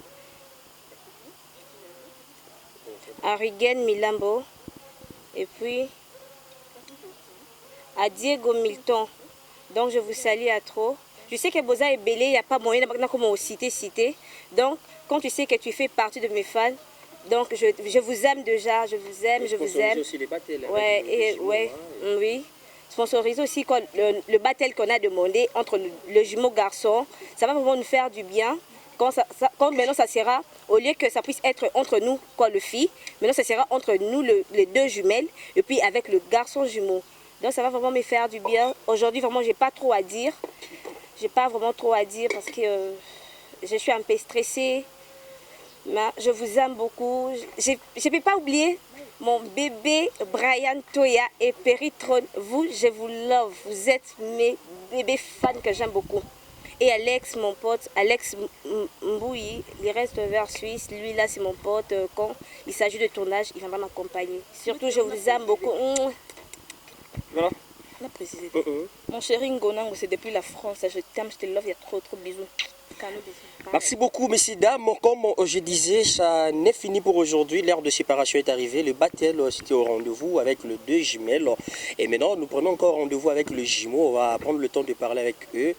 À Rigen Milambo. Et puis... à Diego Milton. Donc je vous salue à trop. Je sais que Boza est belé, il n'y a pas moyen de comment citer. Donc quand tu sais que tu fais partie de mes fans, donc je vous aime déjà, je vous aime. Aussi les battles. Oui. Sponsorise aussi quoi, le battle qu'on a demandé entre le jumeau garçon. Ça va vraiment nous faire du bien. Quand maintenant ça sera, au lieu que ça puisse être entre nous, quoi, le fille, maintenant ça sera entre nous les deux jumelles et puis avec le garçon jumeau. Donc ça va vraiment me faire du bien. Aujourd'hui, vraiment, j'ai pas trop à dire. J'ai pas vraiment trop à dire parce que je suis un peu stressée. Mais je vous aime beaucoup. Je ne peux pas oublier mon bébé Brian Toya et Peritron. Vous, je vous love. Vous êtes mes bébés fans que j'aime beaucoup. Et Alex, mon pote, Alex Mbouyi, il reste vers Suisse. Lui, là, c'est mon pote. Quand il s'agit de tournage, il va m'accompagner. Surtout, je vous aime beaucoup. Voilà. On a précisé. Mon chéri Ngonango, c'est depuis la France. Je t'aime, je te love, il y a trop de bisous. Merci beaucoup, messieurs, dames. Comme je disais, ça n'est fini pour aujourd'hui. L'heure de séparation est arrivée. Le battle, c'était au rendez-vous avec le 2 jumelles. Et maintenant, nous prenons encore rendez-vous avec le jumeau. On va prendre le temps de parler avec eux.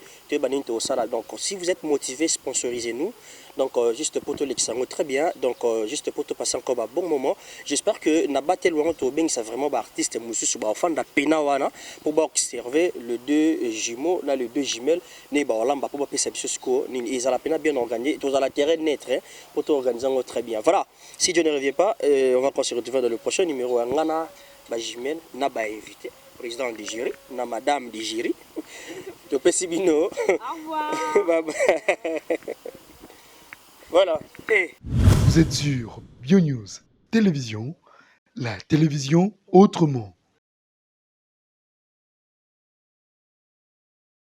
Donc, si vous êtes motivés, sponsorisez-nous. Donc, juste pour te l'examen, très bien. Donc, juste pour te passer encore un bon moment. J'espère que na battle ou c'est vraiment un artiste monsieur fan de Penawana pour observer le 2 jumeaux, là le 2 jumelles. Né ba olamba pour passer bisco. Ils ont la peine bien organisé. Tous à la terrain net pour tout organiser très bien. Voilà. Si Dieu ne revient pas, on va se retrouver dans le prochain numéro. Ngana ba jumelle na ba invité président du jury, na madame du jury. To Pessibino. Au revoir. Bye bye. Voilà. Hey. Vous êtes sur BioNews Télévision, la télévision autrement.